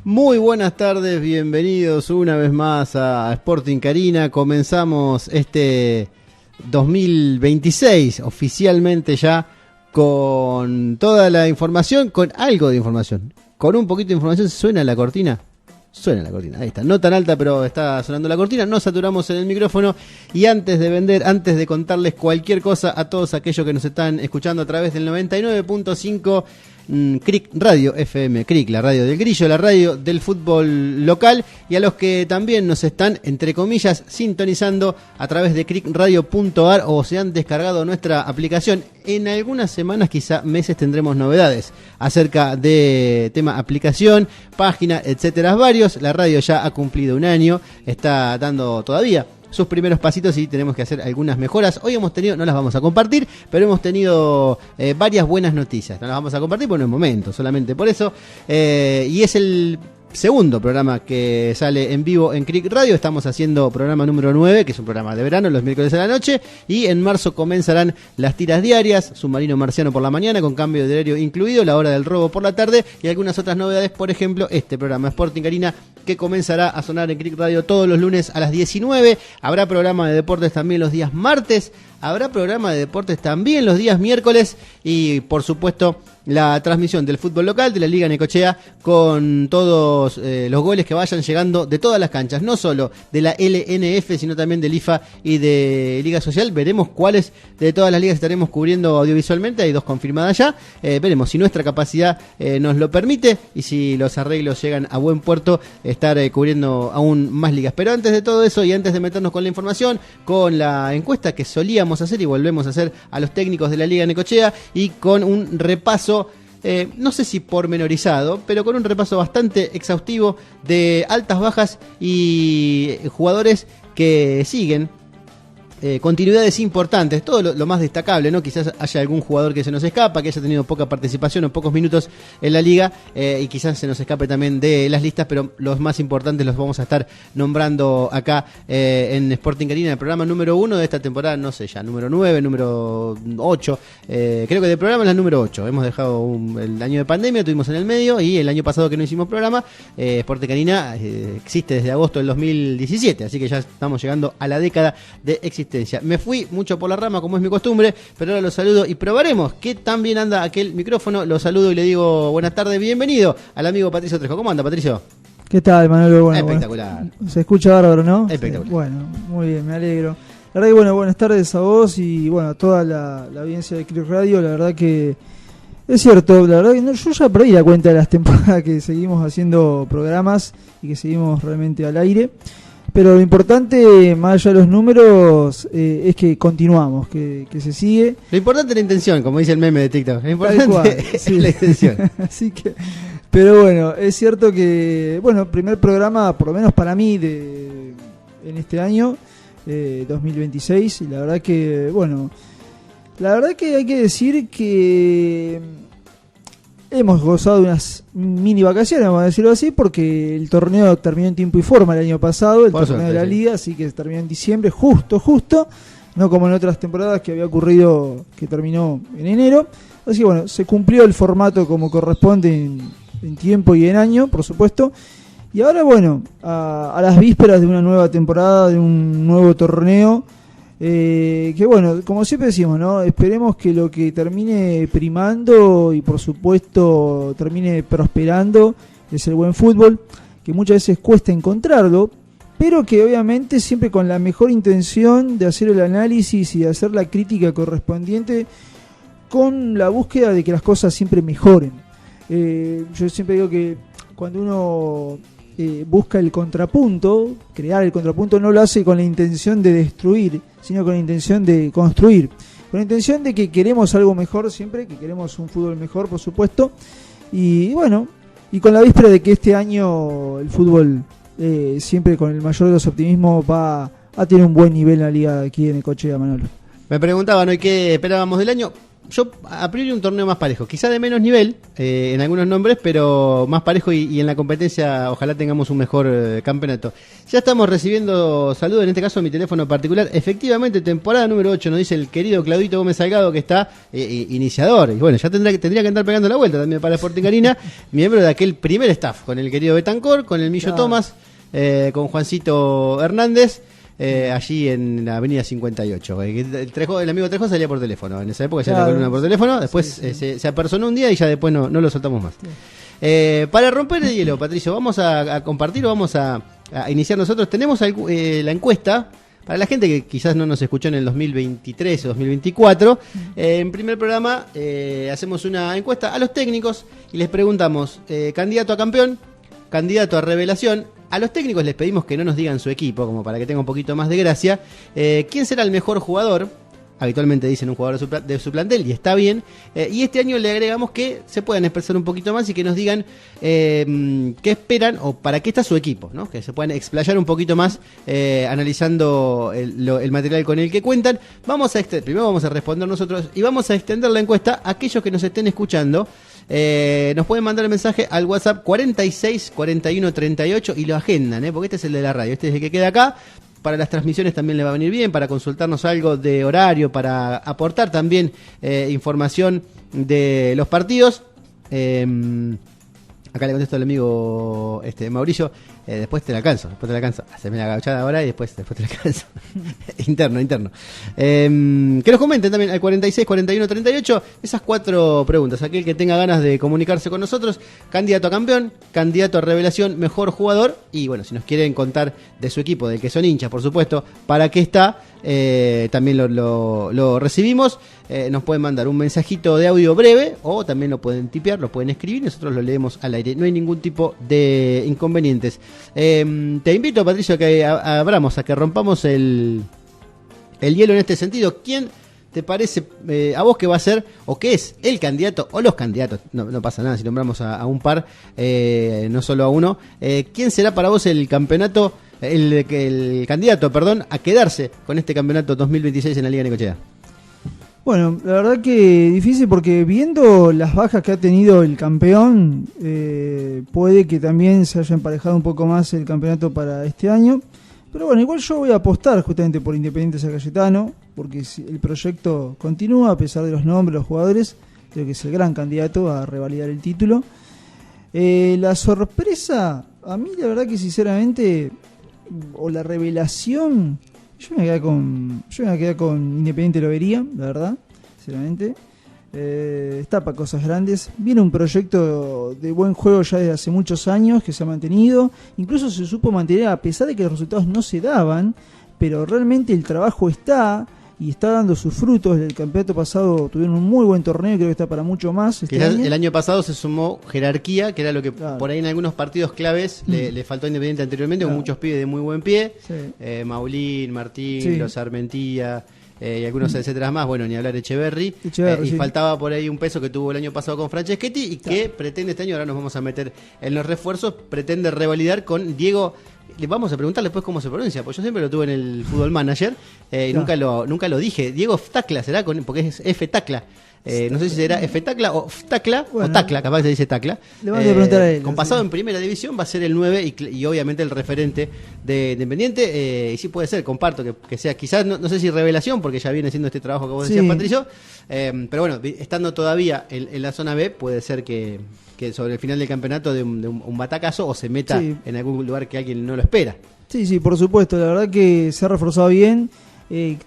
Muy buenas tardes, bienvenidos una vez más a Sporting Carina. Comenzamos este 2026 oficialmente ya con toda la información, con algo de información, con un poquito de información. ¿Suena la cortina? Suena la cortina, ahí está, no tan alta pero está sonando la cortina, no saturamos en el micrófono. Y antes de contarles cualquier cosa a todos aquellos que nos están escuchando a través del 99.5 CRIC Radio FM, CRIC, la radio del Grillo, la radio del fútbol local, y a los que también nos están, entre comillas, sintonizando a través de cricradio.ar o se han descargado nuestra aplicación. En algunas semanas, quizá meses, tendremos novedades acerca de tema aplicación, página, etcétera, varios. La radio ya ha cumplido un año, está dando todavía sus primeros pasitos y tenemos que hacer algunas mejoras. Hoy hemos tenido, no las vamos a compartir, pero hemos tenido varias buenas noticias. No las vamos a compartir por el momento, solamente por eso. Y es el segundo programa que sale en vivo en CRIC Radio. Estamos haciendo programa número 9, que es un programa de verano, los miércoles a la noche, y en marzo comenzarán las tiras diarias, Submarino Marciano por la mañana, con cambio de horario incluido, La Hora del Robo por la tarde, y algunas otras novedades, por ejemplo, este programa Sporting Carina, que comenzará a sonar en CRIC Radio todos los lunes a las 19. Habrá programa de deportes también los días martes, habrá programa de deportes también los días miércoles, y por supuesto la transmisión del fútbol local, de la Liga Necochea, con todos los goles que vayan llegando de todas las canchas, no solo de la LNF, sino también del IFA y de Liga Social. Veremos cuáles de todas las ligas estaremos cubriendo audiovisualmente, hay 2 confirmadas ya. Veremos si nuestra capacidad nos lo permite y si los arreglos llegan a buen puerto, estar cubriendo aún más ligas. Pero antes de todo eso y antes de meternos con la información, con la encuesta que solíamos hacer y volvemos a hacer a los técnicos de la Liga Necochea, y con un repaso, no sé si pormenorizado, pero con un repaso bastante exhaustivo de altas, bajas y jugadores que siguen continuidades importantes, todo lo más destacable, ¿no? Quizás haya algún jugador que se nos escapa, que haya tenido poca participación o pocos minutos en la liga, y quizás se nos escape también de las listas, pero los más importantes los vamos a estar nombrando acá en Sporting Carina, el programa número 1 de esta temporada, no sé ya, número 9, número 8, creo que del programa es la número 8, hemos dejado el año de pandemia, tuvimos en el medio, y el año pasado que no hicimos programa, Sporting Carina existe desde agosto del 2017, así que ya estamos llegando a la década de existencia. Me fui mucho por la rama, como es mi costumbre, pero ahora lo saludo y probaremos que tan bien anda aquel micrófono. Lo saludo y le digo buenas tardes, bienvenido al amigo Patricio Trejo. ¿Cómo anda, Patricio? ¿Qué tal, Manolo? Bueno, espectacular. Se escucha bárbaro, ¿no? Espectacular. Bueno, muy bien, me alegro. La verdad que, bueno, buenas tardes a vos y bueno, a toda la audiencia de CRIC Radio. La verdad que es cierto, la verdad que yo ya perdí la cuenta de las temporadas que seguimos haciendo programas y que seguimos realmente al aire. Pero lo importante, más allá de los números, es que continuamos, que se sigue. Lo importante es la intención, como dice el meme de TikTok. Lo importante es la intención. Así que, pero bueno, es cierto que, bueno, primer programa, por lo menos para mí, en este año, 2026. Y la verdad que, bueno, la verdad que hay que decir que hemos gozado de unas mini vacaciones, vamos a decirlo así, porque el torneo terminó en tiempo y forma el año pasado, el torneo de la Liga, así que terminó en diciembre, justo, no como en otras temporadas que había ocurrido que terminó en enero. Así que bueno, se cumplió el formato como corresponde en tiempo y en año, por supuesto. Y ahora bueno, a las vísperas de una nueva temporada, de un nuevo torneo, que bueno, como siempre decimos, ¿no? Esperemos que lo que termine primando y por supuesto termine prosperando es el buen fútbol, que muchas veces cuesta encontrarlo, pero que obviamente siempre con la mejor intención de hacer el análisis y de hacer la crítica correspondiente, con la búsqueda de que las cosas siempre mejoren. Yo siempre digo que cuando uno busca el contrapunto, crear el contrapunto, no lo hace con la intención de destruir, sino con la intención de construir, con la intención de que queremos algo mejor siempre, que queremos un fútbol mejor, por supuesto, y bueno, y con la víspera de que este año el fútbol siempre con el mayor de los optimismos va a tener un buen nivel en la liga aquí en Necochea, Manolo. Me preguntaban hoy qué esperábamos del año. yo a priori un torneo más parejo, quizá de menos nivel en algunos nombres, pero más parejo y en la competencia ojalá tengamos un mejor campeonato. Ya estamos recibiendo saludos, en este caso a mi teléfono particular. Efectivamente, temporada número 8, nos dice el querido Claudito Gómez Salgado, que está iniciador. Y bueno, ya tendría que andar pegando la vuelta también para Sporting Karina, miembro de aquel primer staff, con el querido Betancor, con el Millo Tomás, con Juancito Hernández. Allí en la avenida 58. El amigo Trejo salía por teléfono. En esa época ya era columna por teléfono. Después se apersonó un día y ya después no lo soltamos más. Para romper el hielo, Patricio, vamos a compartir o vamos a iniciar nosotros. Tenemos la encuesta para la gente que quizás no nos escuchó en el 2023 o 2024. En primer programa hacemos una encuesta a los técnicos y les preguntamos: candidato a campeón, candidato a revelación. A los técnicos les pedimos que no nos digan su equipo, como para que tenga un poquito más de gracia. ¿Quién será el mejor jugador? Habitualmente dicen un jugador de su plantel, y está bien. Y este año le agregamos que se puedan expresar un poquito más y que nos digan qué esperan o para qué está su equipo, ¿no? Que se puedan explayar un poquito más analizando el material con el que cuentan. Primero vamos a responder nosotros y vamos a extender la encuesta a aquellos que nos estén escuchando. Nos pueden mandar el mensaje al WhatsApp 46 41 38 y lo agendan, porque este es el de la radio, este es el que queda acá. Para las transmisiones también le va a venir bien, para consultarnos algo de horario, para aportar también información de los partidos. Acá le contesto al amigo Mauricio, después te la alcanzo. Haceme la gauchada ahora y después te la alcanzo. interno. Que nos comenten también al 46 41 38 esas 4 preguntas. Aquel que tenga ganas de comunicarse con nosotros: candidato a campeón, candidato a revelación, mejor jugador. Y bueno, si nos quieren contar de su equipo, del que son hinchas, por supuesto, para qué está, también lo recibimos. Nos pueden mandar un mensajito de audio breve o también lo pueden tipear, lo pueden escribir y nosotros lo leemos al aire. No hay ningún tipo de inconvenientes. Te invito, Patricio, a que abramos, a que rompamos el hielo en este sentido. ¿Quién te parece a vos que va a ser o que es el candidato o los candidatos? No pasa nada si nombramos a un par, no solo a uno. ¿Quién será para vos el candidato a quedarse con este campeonato 2026 en la Liga Necochea? Bueno, la verdad que difícil, porque viendo las bajas que ha tenido el campeón, puede que también se haya emparejado un poco más el campeonato para este año. Pero bueno, igual yo voy a apostar justamente por Independiente San Cayetano, porque si el proyecto continúa a pesar de los nombres, los jugadores, creo que es el gran candidato a revalidar el título. La sorpresa, a mí la verdad que sinceramente, o la revelación, yo me voy a quedar con Independiente Lobería, la verdad, sinceramente. Está para cosas grandes. Viene un proyecto de buen juego ya desde hace muchos años que se ha mantenido. Incluso se supo mantener a pesar de que los resultados no se daban, pero realmente el trabajo está y está dando sus frutos. El campeonato pasado tuvieron un muy buen torneo y creo que está para mucho más. El año pasado se sumó jerarquía, que era lo que por ahí en algunos partidos claves le faltó a Independiente anteriormente, con muchos pibes de muy buen pie. Maulín, Martín, Los Armentía, y algunos etcétera más, bueno, ni hablar de Echeverri, y faltaba por ahí un peso que tuvo el año pasado con Franceschetti y que pretende este año, ahora nos vamos a meter en los refuerzos, pretende revalidar con Diego. Le vamos a preguntar después cómo se pronuncia, porque yo siempre lo tuve en el Fútbol Manager, y nunca lo dije. Diego Ftacla será, porque es F Tacla. No sé si será F Tacla o Ftacla, o Tacla, capaz que se dice Tacla. Le vamos a preguntar a él. Con pasado en primera división va a ser el 9 y obviamente el referente de Independiente. Y sí puede ser, comparto que sea, quizás no sé si revelación, porque ya viene haciendo este trabajo que vos decías, Patricio. Pero bueno, estando todavía en la zona B, puede ser que sobre el final del campeonato de un batacazo o se meta en algún lugar que alguien no lo espera. Sí, por supuesto. La verdad que se ha reforzado bien.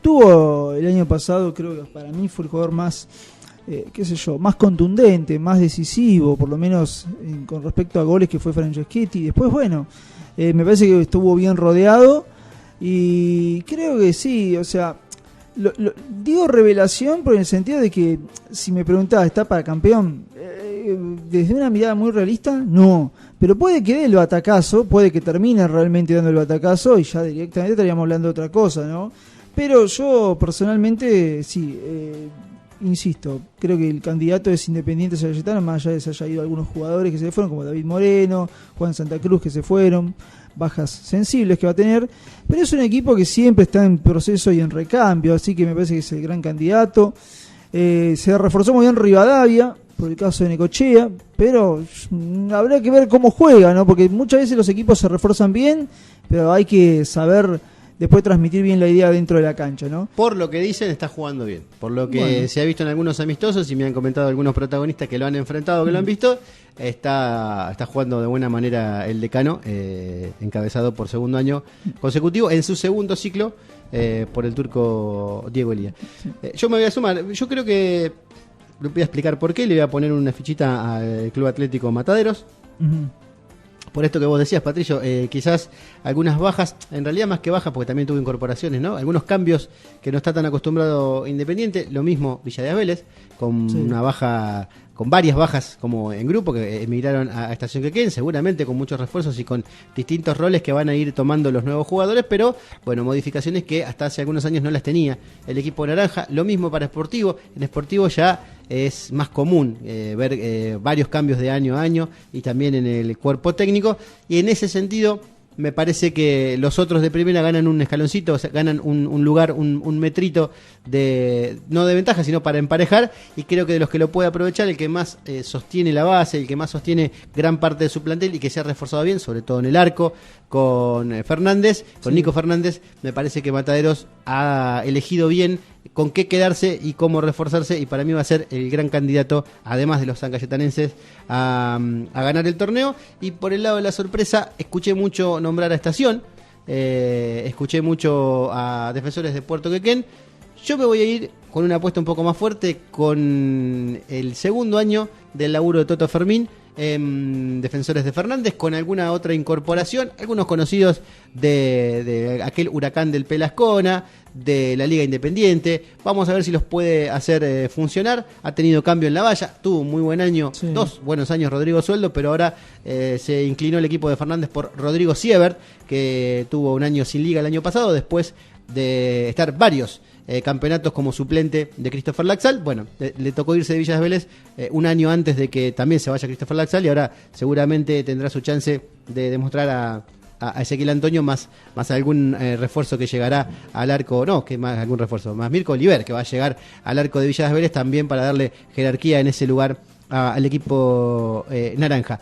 Tuvo el año pasado, creo que para mí fue el jugador más, más contundente, más decisivo, por lo menos con respecto a goles, que fue Franceschetti. Después, bueno, me parece que estuvo bien rodeado y creo que sí, o sea, digo revelación por el sentido de que si me preguntaba, ¿está para campeón? Desde una mirada muy realista, no. Pero puede que dé el batacazo, puede que termine realmente dando el batacazo y ya directamente estaríamos hablando de otra cosa, ¿no? Pero yo personalmente, sí, insisto, creo que el candidato es Independiente San Cayetano, más allá de que se haya ido algunos jugadores que se fueron, como David Moreno, Juan Santa Cruz, que se fueron, bajas sensibles que va a tener, pero es un equipo que siempre está en proceso y en recambio, así que me parece que es el gran candidato. Se reforzó muy bien Rivadavia, por el caso de Necochea, pero habrá que ver cómo juega, ¿no? Porque muchas veces los equipos se refuerzan bien, pero hay que saber después transmitir bien la idea dentro de la cancha, ¿no? Por lo que dicen, está jugando bien. Por lo que se ha visto en algunos amistosos y me han comentado algunos protagonistas que lo han enfrentado, que lo han visto, está jugando de buena manera el Decano, encabezado por segundo año consecutivo, en su segundo ciclo, por el turco Diego Elía. Yo me voy a sumar, yo creo que le voy a explicar por qué, le voy a poner una fichita al Club Atlético Mataderos. Por esto que vos decías, Patricio, quizás algunas bajas, en realidad más que bajas, porque también tuvo incorporaciones, ¿no? Algunos cambios que no está tan acostumbrado Independiente, lo mismo Villa de Vélez, con una baja, con varias bajas como en grupo que emigraron a Estación Quequén, seguramente con muchos refuerzos y con distintos roles que van a ir tomando los nuevos jugadores, pero bueno, modificaciones que hasta hace algunos años no las tenía el equipo naranja. Lo mismo para Sportivo, en Sportivo ya es más común ver varios cambios de año a año y también en el cuerpo técnico, y en ese sentido me parece que los otros de primera ganan un escaloncito, o sea, ganan un lugar, un metrito, no de ventaja, sino para emparejar, y creo que de los que lo puede aprovechar, el que más sostiene la base, el que más sostiene gran parte de su plantel y que se ha reforzado bien, sobre todo en el arco, con Fernández, con Nico Fernández, me parece que Mataderos ha elegido bien con qué quedarse y cómo reforzarse, y para mí va a ser el gran candidato, además de los sancayetanenses, a ganar el torneo. Y por el lado de la sorpresa, escuché mucho nombrar a Estación, escuché mucho a Defensores de Puerto Quequén. Yo me voy a ir con una apuesta un poco más fuerte, con el segundo año del laburo de Toto Fermín en Defensores de Fernández, con alguna otra incorporación, algunos conocidos de aquel Huracán del Pelascona, de la Liga Independiente. Vamos a ver si los puede hacer funcionar. Ha tenido cambio en la valla, tuvo un muy buen año, 2 buenos años Rodrigo Sueldo, pero ahora se inclinó el equipo de Fernández por Rodrigo Siebert, que tuvo un año sin liga el año pasado, después de estar varios campeonatos como suplente de Christopher Laxal. Bueno, le tocó irse de Villa de Vélez un año antes de que también se vaya Christopher Laxal, y ahora seguramente tendrá su chance de demostrar a Ezequiel Antonio más algún refuerzo que llegará al arco, no, que más algún refuerzo, más Mirko Oliver, que va a llegar al arco de Villa de Vélez también para darle jerarquía en ese lugar al equipo naranja.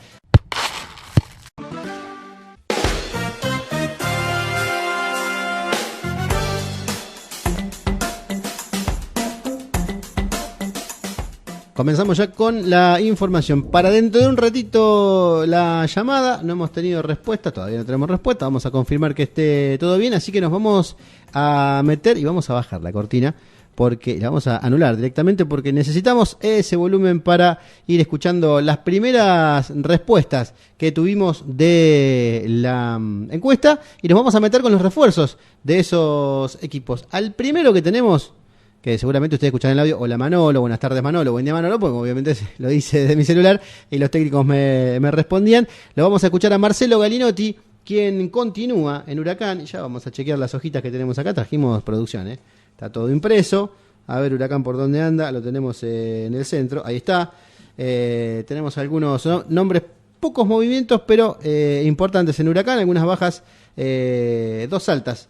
Comenzamos ya con la información. Para dentro de un ratito la llamada. No hemos tenido respuesta, todavía no tenemos respuesta. Vamos a confirmar que esté todo bien, así que nos vamos a meter y vamos a bajar la cortina, porque la vamos a anular directamente, porque necesitamos ese volumen para ir escuchando las primeras respuestas que tuvimos de la encuesta, y nos vamos a meter con los refuerzos de esos equipos. Al primero que tenemos, que seguramente ustedes escuchan el audio, hola Manolo, buenas tardes Manolo, buen día Manolo, porque obviamente lo hice desde mi celular y los técnicos me respondían. Lo vamos a escuchar a Marcelo Galinotti, quien continúa en Huracán. Ya vamos a chequear las hojitas que tenemos acá, trajimos producción, está todo impreso. A ver Huracán por dónde anda, lo tenemos en el centro, ahí está. Tenemos algunos nombres, pocos movimientos, pero importantes en Huracán, algunas bajas, 2 altas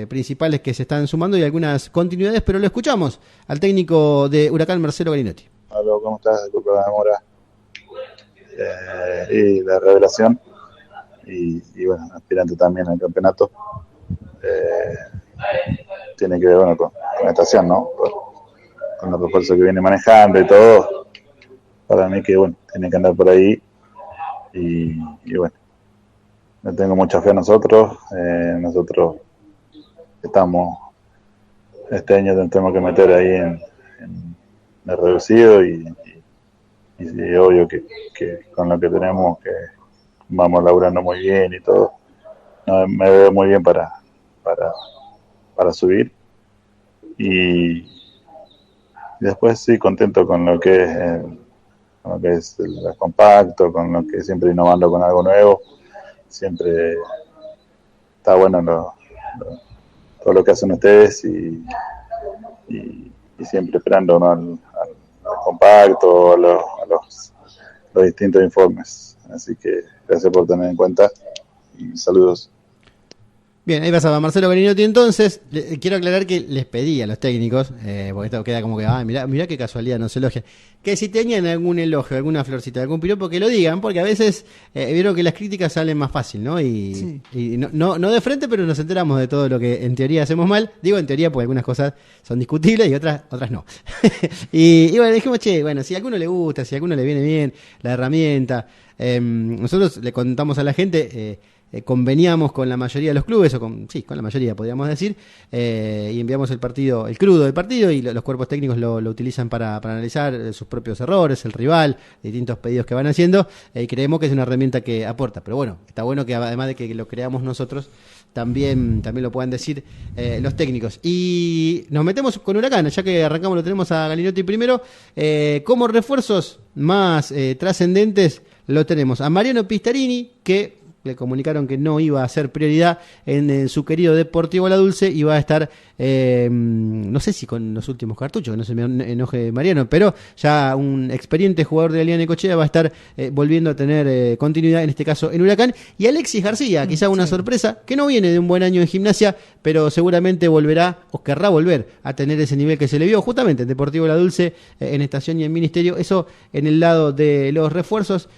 principales que se están sumando y algunas continuidades, pero lo escuchamos al técnico de Huracán, Marcelo Galinotti. Hola, ¿cómo estás? Disculpa la demora y la revelación y bueno, aspirante también al campeonato. Tiene que ver con la estación, ¿no? Con los refuerzos que viene manejando y todo, para mí que bueno, tiene que andar por ahí y bueno, no tengo mucha fe en nosotros. Nosotros estamos, este año tenemos que meter ahí en el reducido y obvio que con lo que tenemos, que vamos laburando muy bien y todo, me veo muy bien para subir, y después sí, contento con lo que es el compacto, con lo que siempre innovando con algo nuevo. Siempre está bueno todo lo que hacen ustedes y siempre esperando, ¿no? al compacto, a los distintos informes. Así que gracias por tener en cuenta y saludos. Bien, ahí pasaba Marcelo Galinotti. Entonces, quiero aclarar que les pedí a los técnicos, porque esto queda como que, mirá qué casualidad, nos elogia, que si tenían algún elogio, alguna florcita, algún piropo, que lo digan, porque a veces vieron que las críticas salen más fácil, ¿no? Y no de frente, pero nos enteramos de todo lo que en teoría hacemos mal. Digo en teoría porque algunas cosas son discutibles y otras no. y bueno, dijimos, bueno, si a alguno le gusta, si a alguno le viene bien la herramienta, nosotros le contamos a la gente... conveníamos con la mayoría de los clubes, con la mayoría podríamos decir, y enviamos el crudo del partido, y los cuerpos técnicos lo utilizan para analizar sus propios errores, el rival, distintos pedidos que van haciendo, y creemos que es una herramienta que aporta. Pero bueno, está bueno que además de que lo creamos nosotros, también lo puedan decir los técnicos. Y nos metemos con Huracán, ya que arrancamos, lo tenemos a Galinotti primero. Como refuerzos más trascendentes lo tenemos a Mariano Pistarini, que le comunicaron que no iba a ser prioridad en su querido Deportivo La Dulce, y va a estar, no sé si con los últimos cartuchos, que no se me enoje Mariano, pero ya un experiente jugador de la Liga Necochea va a estar volviendo a tener continuidad, en este caso en Huracán. Y Alexis García, quizá una sorpresa, que no viene de un buen año en Gimnasia, pero seguramente volverá o querrá volver a tener ese nivel que se le vio justamente en Deportivo La Dulce, en Estación y en Ministerio. Eso en el lado de los refuerzos.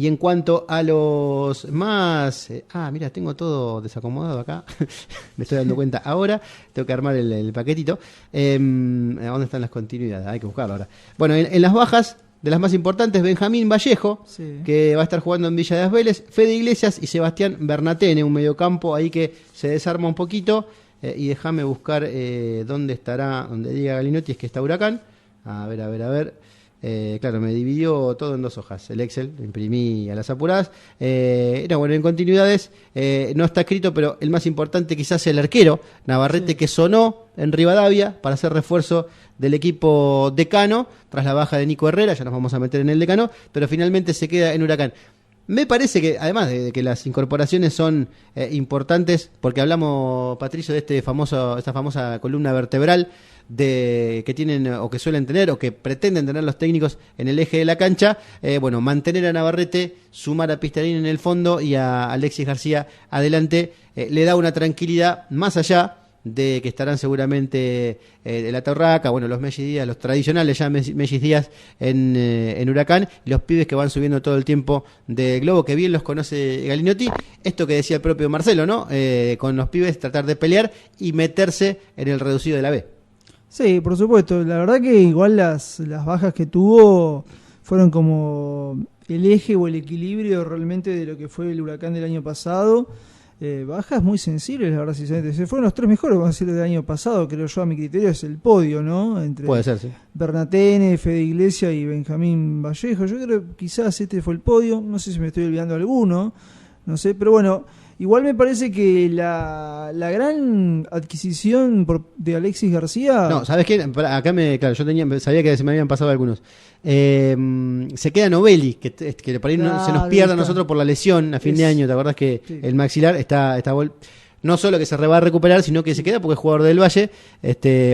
Y en cuanto a los más... mira, tengo todo desacomodado acá. Me estoy dando cuenta ahora. Tengo que armar el paquetito. ¿Dónde están las continuidades? Hay que buscarlo ahora. Bueno, en las bajas, de las más importantes, Benjamín Vallejo, que va a estar jugando en Villa de Asbeles, Fede Iglesias y Sebastián Bernatene, un mediocampo ahí que se desarma un poquito. Y déjame buscar dónde estará, donde diga Galinotti, es que está Huracán. A ver. Claro, me dividió todo en 2 hojas el Excel, lo imprimí a las apuradas. Bueno, en continuidades no está escrito, pero el más importante quizás el arquero Navarrete, que sonó en Rivadavia para hacer refuerzo del equipo decano tras la baja de Nico Herrera. Ya nos vamos a meter en el decano, pero finalmente se queda en Huracán. Me parece que, además de que las incorporaciones son importantes, porque hablamos, Patricio, de esta famosa columna vertebral que tienen o que suelen tener o que pretenden tener los técnicos en el eje de la cancha. Mantener a Navarrete, sumar a Pistarín en el fondo y a Alexis García adelante, le da una tranquilidad, más allá de que estarán seguramente de la Torraca, los Mellis Díaz, los tradicionales ya Mellis Díaz en Huracán, y los pibes que van subiendo todo el tiempo de Globo, que bien los conoce Galinotti. Esto que decía el propio Marcelo, ¿no? Con los pibes tratar de pelear y meterse en el reducido de la B. Sí, por supuesto. La verdad que igual las bajas que tuvo fueron como el eje o el equilibrio realmente de lo que fue el Huracán del año pasado. Bajas muy sensibles, la verdad, sinceramente. Se fueron los 3 mejores, vamos a decir, del año pasado, creo yo, a mi criterio, es el podio, ¿no? Entre Puede ser, sí. Bernatene, Fede Iglesias y Benjamín Vallejo. Yo creo que quizás este fue el podio, no sé si me estoy olvidando alguno, no sé, pero bueno, igual me parece que la gran adquisición de Alexis García... No, ¿sabes qué? Acá sabía que se me habían pasado algunos. Se queda Novelli, que por ahí se nos pierde a nosotros por la lesión a fin de año. ¿Te acordás que el maxilar está no solo que se va a recuperar, sino que se queda porque es jugador del Valle,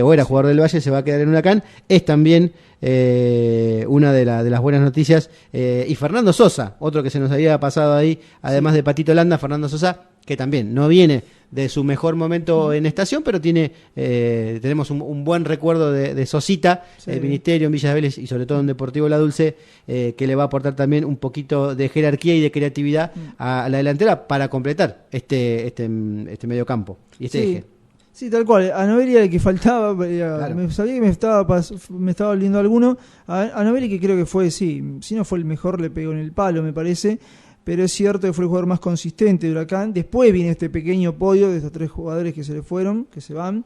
o era jugador del Valle, se va a quedar en Huracán? Es también una de las buenas noticias. Y Fernando Sosa, otro que se nos había pasado ahí, además de Patito Landa, Fernando Sosa, que también no viene de su mejor momento en Estación, pero tenemos un buen recuerdo de Sosita, el Ministerio en Villa de Vélez y sobre todo en Deportivo La Dulce, que le va a aportar también un poquito de jerarquía y de creatividad a la delantera para completar este mediocampo y este eje. Sí, tal cual. A Novelli era el que faltaba. Claro. Sabía que me estaba oliendo alguno. A Novelli, que creo que fue, si no fue el mejor, le pegó en el palo, me parece. Pero es cierto que fue el jugador más consistente de Huracán. Después viene este pequeño podio de estos 3 jugadores que se le fueron, que se van.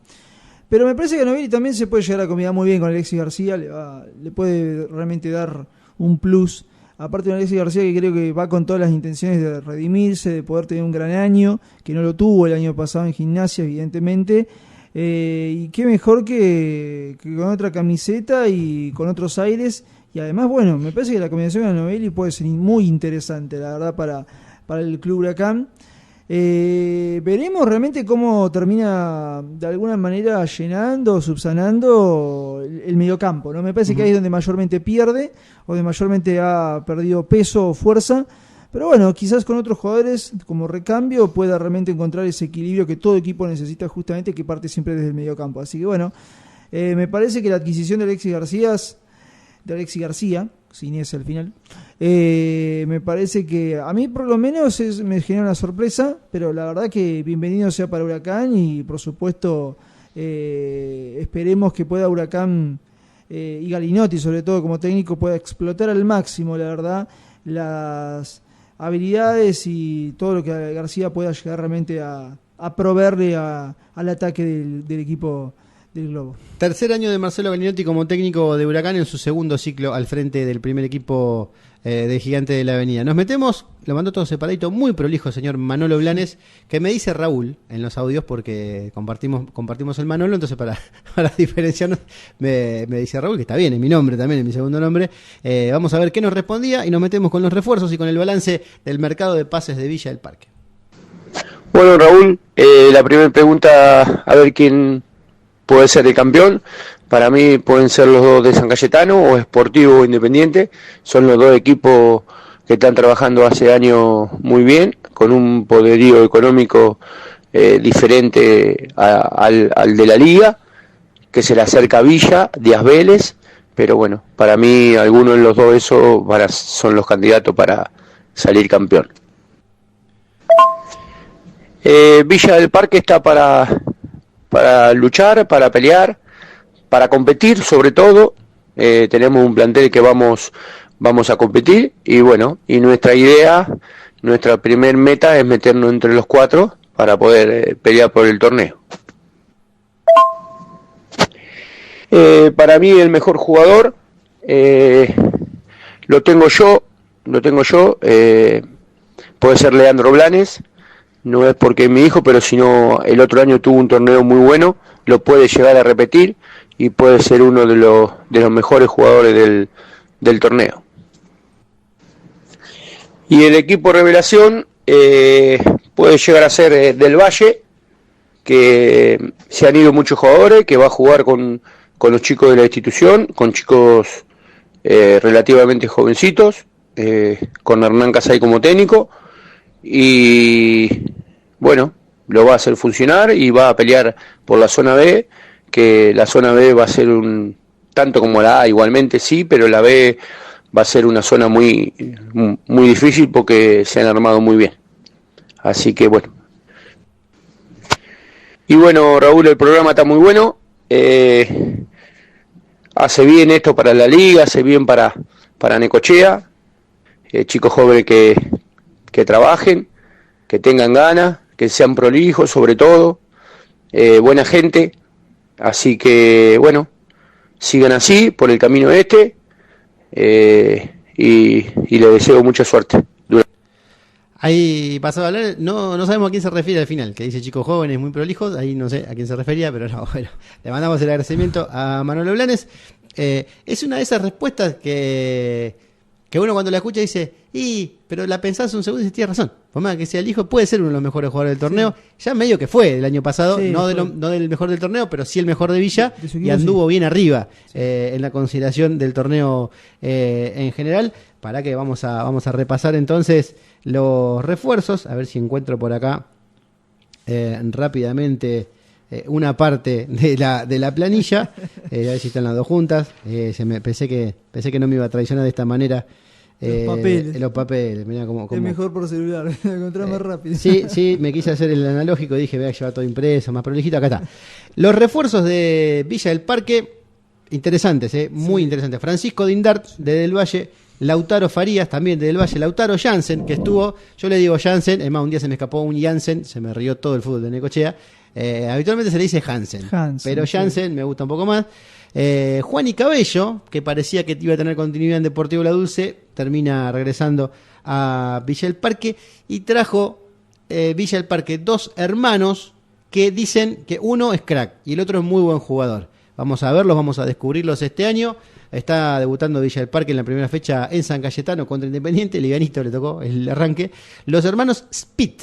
Pero me parece que a Novelli también se puede llegar a combinar muy bien con Alexis García. Le puede realmente dar un plus. Aparte de Alexis García, que creo que va con todas las intenciones de redimirse, de poder tener un gran año, que no lo tuvo el año pasado en Gimnasia, evidentemente. Y qué mejor que con otra camiseta y con otros aires. Y además, me parece que la combinación de Novelli puede ser muy interesante, la verdad, para el Club Huracán. Veremos realmente cómo termina de alguna manera llenando, subsanando el mediocampo, ¿no? Me parece que ahí es donde mayormente pierde, o donde mayormente ha perdido peso o fuerza, Pero bueno, quizás con otros jugadores como recambio pueda realmente encontrar ese equilibrio que todo equipo necesita, justamente, que parte siempre desde el mediocampo. Así que bueno, me parece que la adquisición de Alexis García, sin ese al final, me parece que a mí por lo menos me genera una sorpresa, pero la verdad que bienvenido sea para Huracán y por supuesto esperemos que pueda Huracán y Galinotti sobre todo como técnico pueda explotar al máximo, la verdad, las habilidades y todo lo que García pueda llegar realmente a proveerle al ataque del equipo del Globo. Tercer año de Marcelo Galinotti como técnico de Huracán en su segundo ciclo al frente del primer equipo de Gigante de la Avenida. Nos metemos, lo mandó todo separadito, muy prolijo señor Manolo Blanes, que me dice Raúl en los audios porque compartimos el Manolo, entonces para diferenciarnos me dice Raúl, que está bien, es mi nombre también, es mi segundo nombre. Vamos a ver qué nos respondía y nos metemos con los refuerzos y con el balance del mercado de pases de Villa del Parque. Bueno, Raúl, la primera pregunta, a ver quién puede ser el campeón. Para mí pueden ser los dos de San Cayetano o Sportivo o Independiente. Son los dos equipos que están trabajando hace años muy bien, con un poderío económico diferente al de la Liga, que se le acerca a Villa, Díaz Vélez, pero bueno, para mí algunos de los dos esos son los candidatos para salir campeón. Villa del Parque está para luchar, para pelear, para competir sobre todo. Tenemos un plantel que vamos a competir y bueno, y nuestra primer meta es meternos entre los 4 para poder pelear por el torneo. Para mí el mejor jugador lo tengo yo, puede ser Leandro Blanes. No es porque es mi hijo, pero si no, el otro año tuvo un torneo muy bueno, lo puede llegar a repetir y puede ser uno de los mejores jugadores del torneo. Y el equipo revelación puede llegar a ser del Valle, que se han ido muchos jugadores, que va a jugar con los chicos de la institución, con chicos relativamente jovencitos, con Hernán Casay como técnico. Y bueno, lo va a hacer funcionar y va a pelear por la zona B, que la zona B va a ser tanto como la A igualmente sí, pero la B va a ser una zona muy difícil porque se han armado muy bien. Así que bueno. Y bueno, Raúl, el programa está muy bueno, hace bien esto para la liga, hace bien para Necochea, chicos jóvenes que trabajen, que tengan ganas, que sean prolijos sobre todo, buena gente, así que bueno, sigan así por el camino y les deseo mucha suerte. Ahí pasaba a hablar, no sabemos a quién se refiere al final, que dice chicos jóvenes muy prolijos, ahí no sé a quién se refería, pero no, bueno, le mandamos el agradecimiento a Manolo Blanes. Es una de esas respuestas que uno cuando la escucha dice, pero la pensás un segundo y dices, tienes razón, por más que sea el hijo, puede ser uno de los mejores jugadores del torneo, sí. Ya medio que fue el año pasado, sí, no del mejor del torneo, pero sí el mejor de Villa, y anduvo bien arriba, sí, en la consideración del torneo en general. Para que vamos a repasar entonces los refuerzos, a ver si encuentro por acá rápidamente una parte de la planilla, a ver si están las dos juntas. Pensé que no me iba a traicionar de esta manera. Los papeles, mirá cómo es mejor por celular, lo encontrás más rápido. Sí, me quise hacer el analógico, dije, voy a llevar todo impreso, más prolijito, acá está. Los refuerzos de Villa del Parque, interesantes, muy interesantes. Francisco Dindart, de Del Valle. Lautaro Farías, también de Del Valle. Lautaro Jansen, que estuvo, yo le digo Jansen, es más, un día se me escapó un Jansen, se me rió todo el fútbol de Necochea. Habitualmente se le dice Hansen, pero Jansen sí, me gusta un poco más. Juan y Cabello, que parecía que iba a tener continuidad en Deportivo La Dulce, termina regresando a Villa del Parque y trajo Villa del Parque dos hermanos que dicen que uno es crack y el otro es muy buen jugador. Vamos a verlos, vamos a descubrirlos este año. Está debutando Villa del Parque en la primera fecha en San Cayetano contra Independiente. Livianito le tocó el arranque. Los hermanos Spit,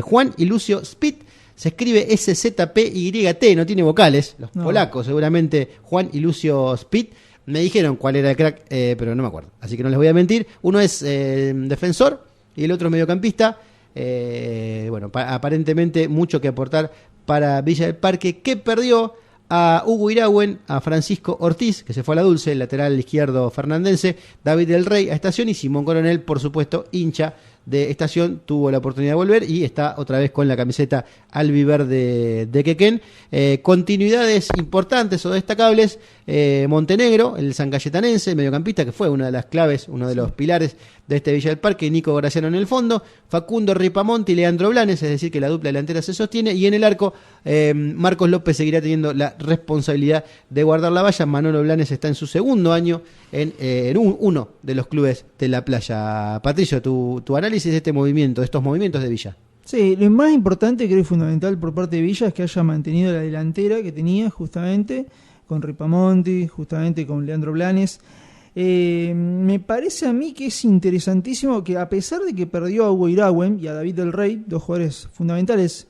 Juan y Lucio Spit. Se escribe SZPYT, no tiene vocales. Los polacos, seguramente, Juan y Lucio Spit. Me dijeron cuál era el crack, pero no me acuerdo. Así que no les voy a mentir. Uno es defensor y el otro mediocampista. Bueno, aparentemente mucho que aportar para Villa del Parque, que perdió a Hugo Irauen, a Francisco Ortiz, que se fue a la Dulce, el lateral izquierdo fernandense, David del Rey a Estación y Simón Coronel, por supuesto, hincha de Estación, tuvo la oportunidad de volver y está otra vez con la camiseta albiverde de Quequén. Continuidades importantes o destacables, Montenegro, el sancayetanense, mediocampista, que fue una de las claves, uno de los pilares de este Villa del Parque, Nico Graciano en el fondo, Facundo Ripamonti y Leandro Blanes, es decir que la dupla delantera se sostiene, y en el arco Marcos López seguirá teniendo la responsabilidad de guardar la valla. Manolo Blanes está en su segundo año en uno de los clubes de la playa. Patricio, tu análisis de este movimiento, de estos movimientos de Villa. Sí, lo más importante, creo, y fundamental por parte de Villa es que haya mantenido la delantera que tenía justamente con Ripamonti, justamente con Leandro Blanes. Me parece a mí que es interesantísimo que, a pesar de que perdió a Hugo Irauen y a David del Rey, dos jugadores fundamentales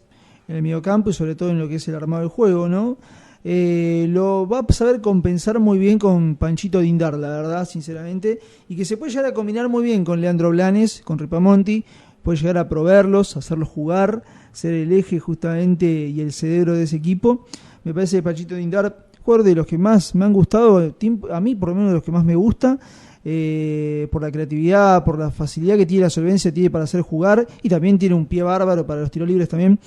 en el mediocampo y sobre todo en lo que es el armado del juego, ¿no? Lo va a saber compensar muy bien con Panchito Dindar, la verdad, sinceramente, y que se puede llegar a combinar muy bien con Leandro Blanes, con Ripamonti, puede llegar a proveerlos, hacerlos jugar, ser el eje justamente y el cerebro de ese equipo. Me parece que Panchito Dindar, jugador de los que más me han gustado, a mí por lo menos de los que más me gusta, por la creatividad, por la facilidad que tiene, la solvencia que tiene para hacer jugar, y también tiene un pie bárbaro para los tiros libres también.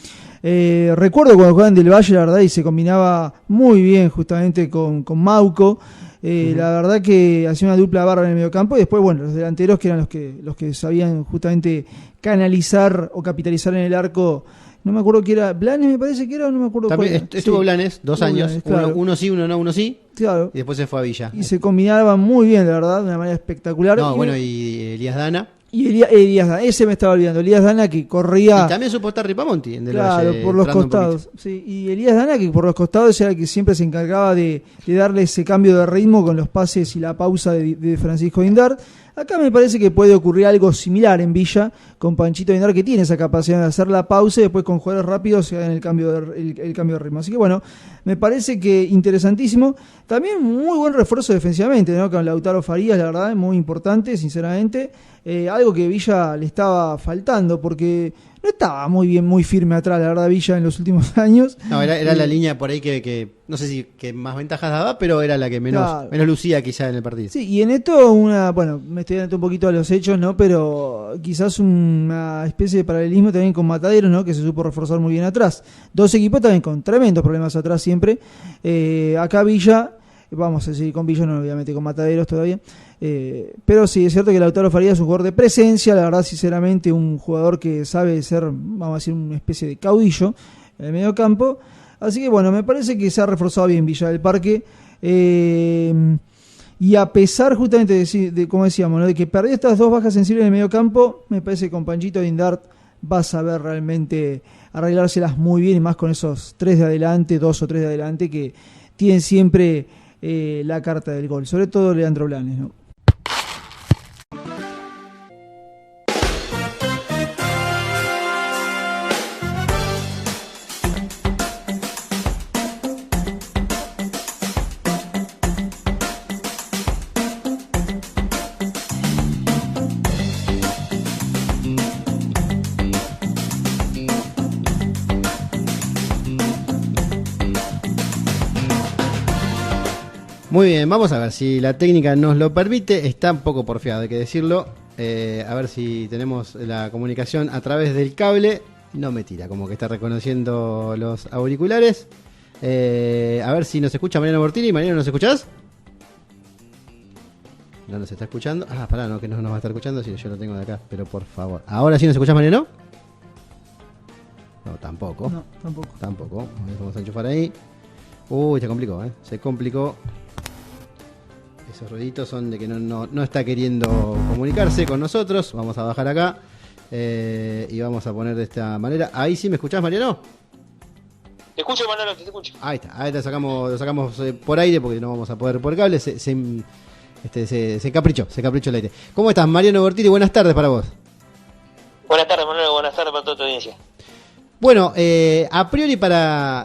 Recuerdo cuando jugaban del Valle, la verdad, y se combinaba muy bien justamente con Mauco. La verdad que hacía una dupla bárbara en el mediocampo, y después, bueno, los delanteros que eran los que sabían justamente canalizar o capitalizar en el arco. No me acuerdo que era Blanes, me parece que era, no me acuerdo. También estuvo Blanes 2 años, Blanes, claro. uno sí, uno no, uno sí, claro. Y después se fue a Villa. Y se combinaban muy bien, la verdad, de una manera espectacular. No, bueno, y Elías Dana. Y Elías Dana, ese me estaba olvidando, Elías Dana que corría... Y también supo estar Ripamonti. Claro, por los costados. Sí, y Elías Dana que por los costados era el que siempre se encargaba de darle ese cambio de ritmo con los pases y la pausa de Francisco Dindar. Acá me parece que puede ocurrir algo similar en Villa, con Panchito Dindar, que tiene esa capacidad de hacer la pausa y después con jugadores rápidos se hagan el cambio de ritmo. Así que bueno, me parece que interesantísimo. También muy buen refuerzo defensivamente, ¿no? Con Lautaro Farías, la verdad, muy importante, sinceramente. Algo que Villa le estaba faltando, porque no estaba muy bien, muy firme atrás, la verdad, Villa en los últimos años. No, era la línea por ahí que no sé si que más ventajas daba, pero era la que menos lucía quizá en el partido. Sí, y en esto bueno, me estoy dando un poquito a los hechos, ¿no? Pero quizás una especie de paralelismo también con Mataderos, ¿no? Que se supo reforzar muy bien atrás. Dos equipos también con tremendos problemas atrás siempre. Acá Villa, vamos a seguir con Villa, no obviamente con Mataderos todavía. Pero sí, es cierto que Lautaro Farías es un jugador de presencia, la verdad, sinceramente, un jugador que sabe ser, vamos a decir, una especie de caudillo en el medio campo. Así que bueno, me parece que se ha reforzado bien Villa del Parque. Y a pesar justamente de como decíamos, ¿no? De que perdió estas dos bajas sensibles en el medio campo, me parece que con Panchito Dindart va a saber realmente arreglárselas muy bien, y más con esos 3 de adelante, 2 o 3 de adelante, que tienen siempre la carta del gol, sobre todo Leandro Blanes, ¿no? Muy bien, vamos a ver si la técnica nos lo permite. Está un poco porfiado, hay que decirlo. A ver si tenemos la comunicación a través del cable. No me tira, como que está reconociendo los auriculares. A ver si nos escucha Mariano Bortini. Mariano, ¿nos escuchás? No nos está escuchando. Ah, pará, no, que no nos va a estar escuchando. Si yo lo tengo de acá, pero por favor. ¿Ahora sí nos escuchás, Mariano? No, tampoco. No, tampoco. Vamos a enchufar ahí. Uy, se complicó, Se complicó. Esos ruiditos son de que no está queriendo comunicarse con nosotros. Vamos a bajar acá y vamos a poner de esta manera. Ahí sí me escuchás, Mariano. Te escucho, Manolo, te escucho. Ahí está, lo sacamos por aire porque no vamos a poder por cable. Se caprichó el aire. ¿Cómo estás, Mariano Bortini? Buenas tardes para vos. Buenas tardes, Manolo, buenas tardes para toda tu audiencia. Bueno, a priori para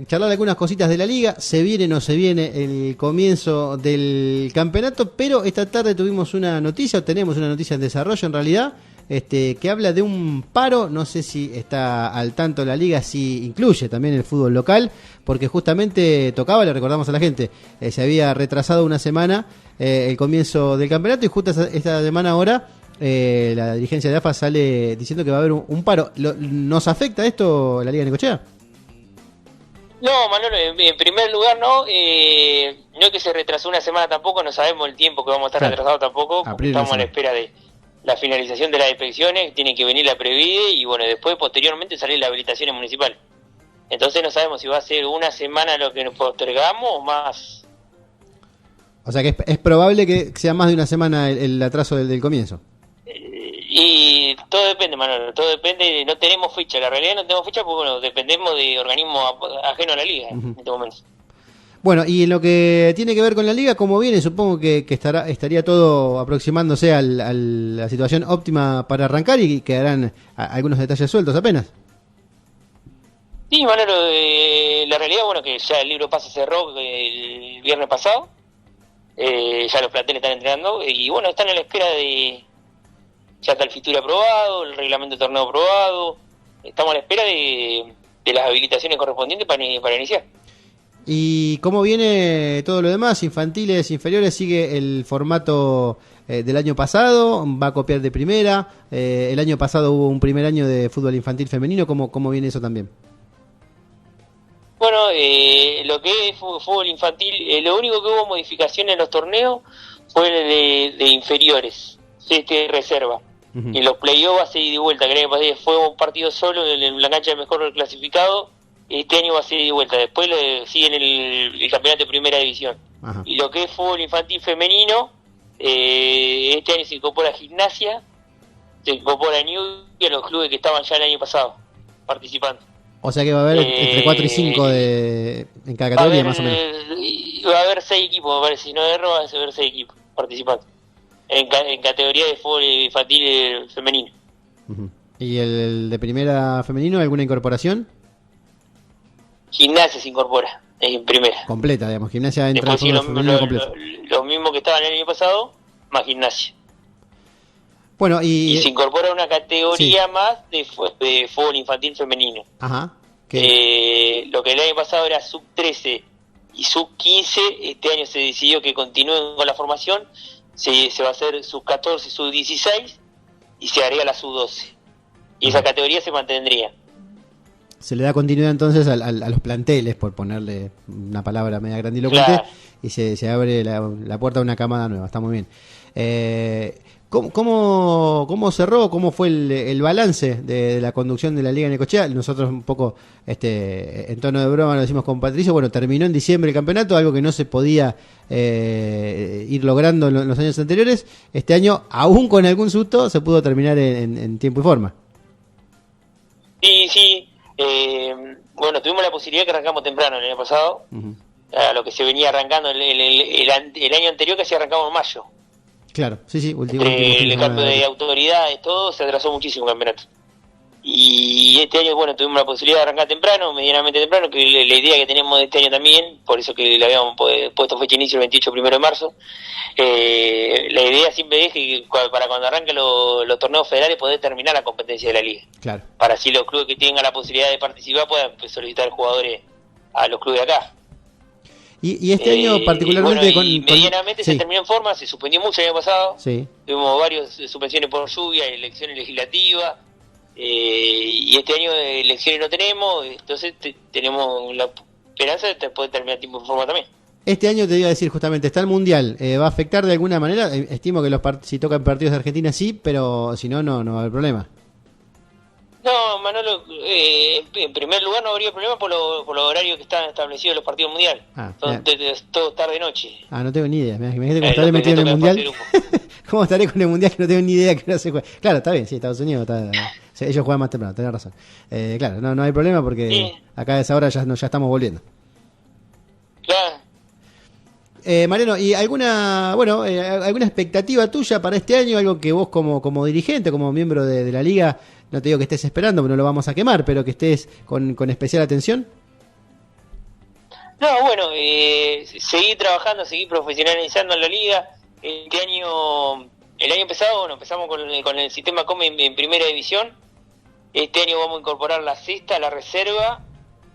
charlar algunas cositas de la liga, se viene o no se viene el comienzo del campeonato, pero esta tarde tuvimos una noticia, o tenemos una noticia en desarrollo en realidad, que habla de un paro, no sé si está al tanto la liga, si incluye también el fútbol local, porque justamente tocaba, le recordamos a la gente, se había retrasado una semana el comienzo del campeonato y justo esta semana ahora la dirigencia de AFA sale diciendo que va a haber un paro. ¿Nos afecta esto la Liga de Necochea? No, Manolo, en primer lugar no es que se retrasó una semana tampoco, no sabemos el tiempo que vamos a estar retrasados tampoco, porque estamos a la espera de la finalización de las inspecciones, tiene que venir la Previde y bueno, después posteriormente salir las habilitaciones municipales. Entonces no sabemos si va a ser una semana lo que nos postergamos o más. O sea que es probable que sea más de una semana el atraso del comienzo. Y todo depende, Manolo, todo depende, no tenemos fecha, la realidad no tenemos fecha porque bueno, dependemos de organismos ajenos a la liga en este momento. Bueno, y en lo que tiene que ver con la liga, ¿cómo viene? Supongo que estaría todo aproximándose a la situación óptima para arrancar y quedarán algunos detalles sueltos apenas. Sí, Manolo, la realidad, bueno, que ya el libro pase cerró el viernes pasado, ya los planteles están entrenando y bueno, están a la espera de... Ya está el fixture aprobado, el reglamento de torneo aprobado. Estamos a la espera de las habilitaciones correspondientes para iniciar. ¿Y cómo viene todo lo demás? Infantiles, inferiores, ¿sigue el formato del año pasado? ¿Va a copiar de primera? El año pasado hubo un primer año de fútbol infantil femenino. ¿Cómo viene eso también? Bueno, lo que es fútbol infantil, lo único que hubo modificaciones en los torneos fue el de inferiores, reserva. Y los playoffs va a ser ida y vuelta, que fue un partido solo en la cancha de mejor clasificado, este año va a ser ida y vuelta, después siguen el campeonato de primera división. Ajá. Y lo que es fútbol infantil femenino, este año se incorpora a Gimnasia, se incorpora a New y a los clubes que estaban ya el año pasado participando. O sea que va a haber entre 4 y 5 en cada categoría, más o menos. Va a haber 6 equipos, me parece, si no erro, va a haber 6 equipos participando. En categoría de fútbol infantil femenino. Uh-huh. ¿Y el de primera femenino, alguna incorporación? Gimnasia se incorpora en primera. Completa, digamos. Gimnasia entra en fútbol femenino completo. Los mismos que estaban el año pasado, más Gimnasia. Bueno, y se incorpora una categoría más de fútbol infantil femenino. Ajá. Lo que el año pasado era sub-13 y sub-15, este año se decidió que continúen con la formación. Se va a hacer sub-14, sub-16 y se haría la sub-12. Y esa categoría se mantendría. Se le da continuidad entonces a los planteles, por ponerle una palabra media grandilocuente, claro. Y se abre la puerta a una camada nueva. Está muy bien. ¿Cómo cerró? ¿Cómo fue el balance de la conducción de la Liga de Necochea? Nosotros un poco en tono de broma lo decimos con Patricio. Bueno, terminó en diciembre el campeonato, algo que no se podía ir logrando en los años anteriores. Este año, aún con algún susto, se pudo terminar en tiempo y forma. Sí. Bueno, tuvimos la posibilidad que arrancamos temprano el año pasado. Uh-huh. A lo que se venía arrancando el año anterior, que se arrancamos en mayo. Claro, sí, el cambio de autoridades, todo, se atrasó muchísimo el campeonato. Y este año, bueno, tuvimos la posibilidad de arrancar temprano, medianamente temprano, que la idea que tenemos de este año también, por eso que le habíamos puesto fecha de inicio el 28 1 de marzo, la idea siempre es que para cuando arranquen los torneos federales poder terminar la competencia de la liga. Claro. Para así los clubes que tengan la posibilidad de participar puedan solicitar jugadores a los clubes de acá. Y este año particularmente medianamente se terminó en forma, se suspendió mucho el año pasado, sí. Tuvimos varias suspensiones por lluvia, elecciones legislativas, y este año elecciones no tenemos, entonces tenemos la esperanza de poder terminar tiempo en forma también. Este año te iba a decir justamente, está el Mundial, ¿va a afectar de alguna manera? Estimo que si tocan partidos de Argentina sí, pero si no va a haber problema. No, Manolo, en primer lugar no habría problema por los horarios que están establecidos en los partidos mundiales. Son todo tarde-noche. No tengo ni idea. Imagínate cómo estaré metido en el Mundial. ¿Cómo estaré con el Mundial que no tengo ni idea que no se juega? Claro, está bien, sí, Estados Unidos ellos juegan más temprano, tenés razón. Claro, no hay problema porque acá a esa hora ya estamos volviendo. Claro. Mariano, ¿y alguna expectativa tuya para este año? Algo que vos como dirigente, como miembro de la liga, no te digo que estés esperando, porque no lo vamos a quemar, pero que estés con especial atención. No, bueno, seguir trabajando, seguir profesionalizando en la liga. El año pasado, bueno, empezamos con el sistema COME en primera división. Este año vamos a incorporar la sexta, la reserva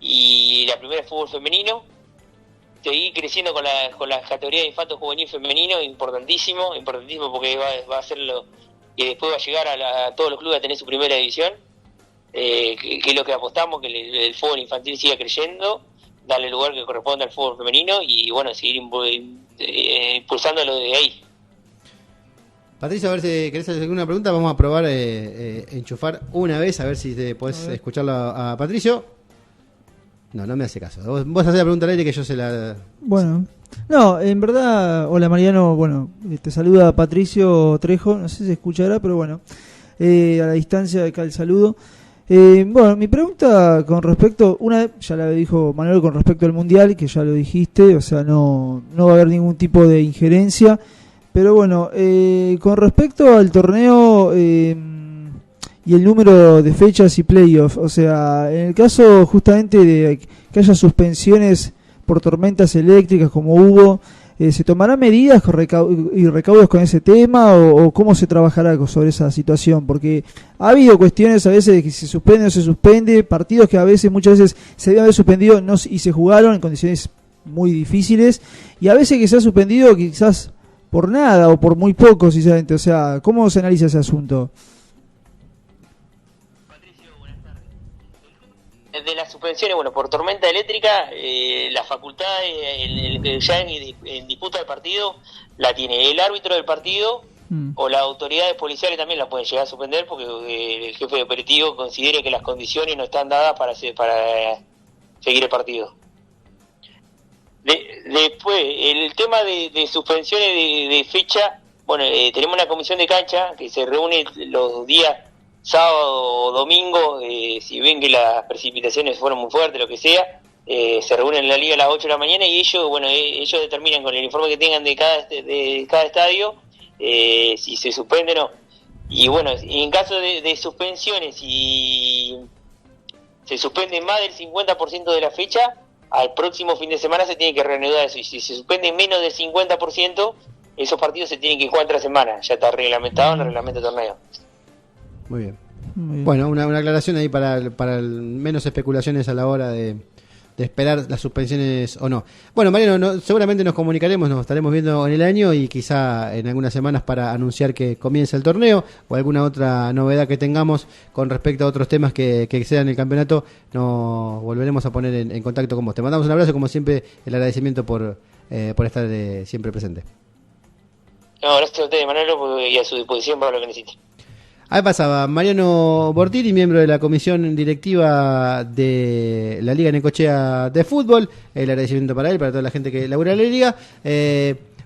y la primera de fútbol femenino. Seguir creciendo con la categoría de infanto juvenil femenino, importantísimo porque va a hacerlo, y después va a llegar a todos los clubes a tener su primera división, que es lo que apostamos, que el fútbol infantil siga creyendo, darle el lugar que corresponde al fútbol femenino y bueno, seguir impulsándolo de ahí. Patricio, a ver si querés hacer alguna pregunta. Vamos a probar enchufar una vez, a ver si te podés escucharlo a Patricio. No me hace caso. Vos hacés la pregunta al aire que yo se la... Bueno, no, en verdad, hola Mariano, bueno, te saluda Patricio Trejo, no sé si se escuchará, pero bueno, a la distancia de acá el saludo. Bueno, mi pregunta con respecto, una ya la dijo Manuel con respecto al Mundial, que ya lo dijiste, o sea, no va a haber ningún tipo de injerencia, pero bueno, con respecto al torneo... y el número de fechas y playoffs, o sea, en el caso justamente de que haya suspensiones por tormentas eléctricas como hubo, ¿se tomarán medidas y recaudos con ese tema o cómo se trabajará sobre esa situación? Porque ha habido cuestiones a veces de que se suspende o no se suspende, partidos que muchas veces se deben haber suspendido y se jugaron en condiciones muy difíciles, y a veces que se ha suspendido quizás por nada o por muy poco, sinceramente, o sea, ¿cómo se analiza ese asunto? De las suspensiones, bueno, por tormenta eléctrica, la facultad ya en disputa del partido la tiene el árbitro del partido o las autoridades policiales también la pueden llegar a suspender porque el jefe de operativo considere que las condiciones no están dadas para seguir el partido. Después, el tema de suspensiones de fecha, bueno, tenemos una comisión de cancha que se reúne los días sábado o domingo, si ven que las precipitaciones fueron muy fuertes, lo que sea, se reúnen en la liga a las 8 de la mañana y ellos determinan con el informe que tengan de cada estadio si se suspende o no. Y bueno, en caso de suspensiones, si se suspende más del 50% de la fecha, al próximo fin de semana se tiene que reanudar eso. Y si se suspende menos del 50%, esos partidos se tienen que jugar entre semana. Ya está reglamentado en el reglamento de torneo. Muy bien. Bueno, una aclaración ahí para menos especulaciones a la hora de esperar las suspensiones o no. Bueno, Mariano, seguramente nos comunicaremos, nos estaremos viendo en el año y quizá en algunas semanas para anunciar que comienza el torneo o alguna otra novedad que tengamos con respecto a otros temas que sean el campeonato. Nos volveremos a poner en contacto con vos. Te mandamos un abrazo, como siempre, el agradecimiento por estar siempre presente. No, gracias a ustedes, Manolo, y a su disposición para lo que necesite. Ahí pasaba Mariano Bortini, miembro de la comisión directiva de la Liga Necochea de Fútbol. El agradecimiento para él, para toda la gente que labura en la liga.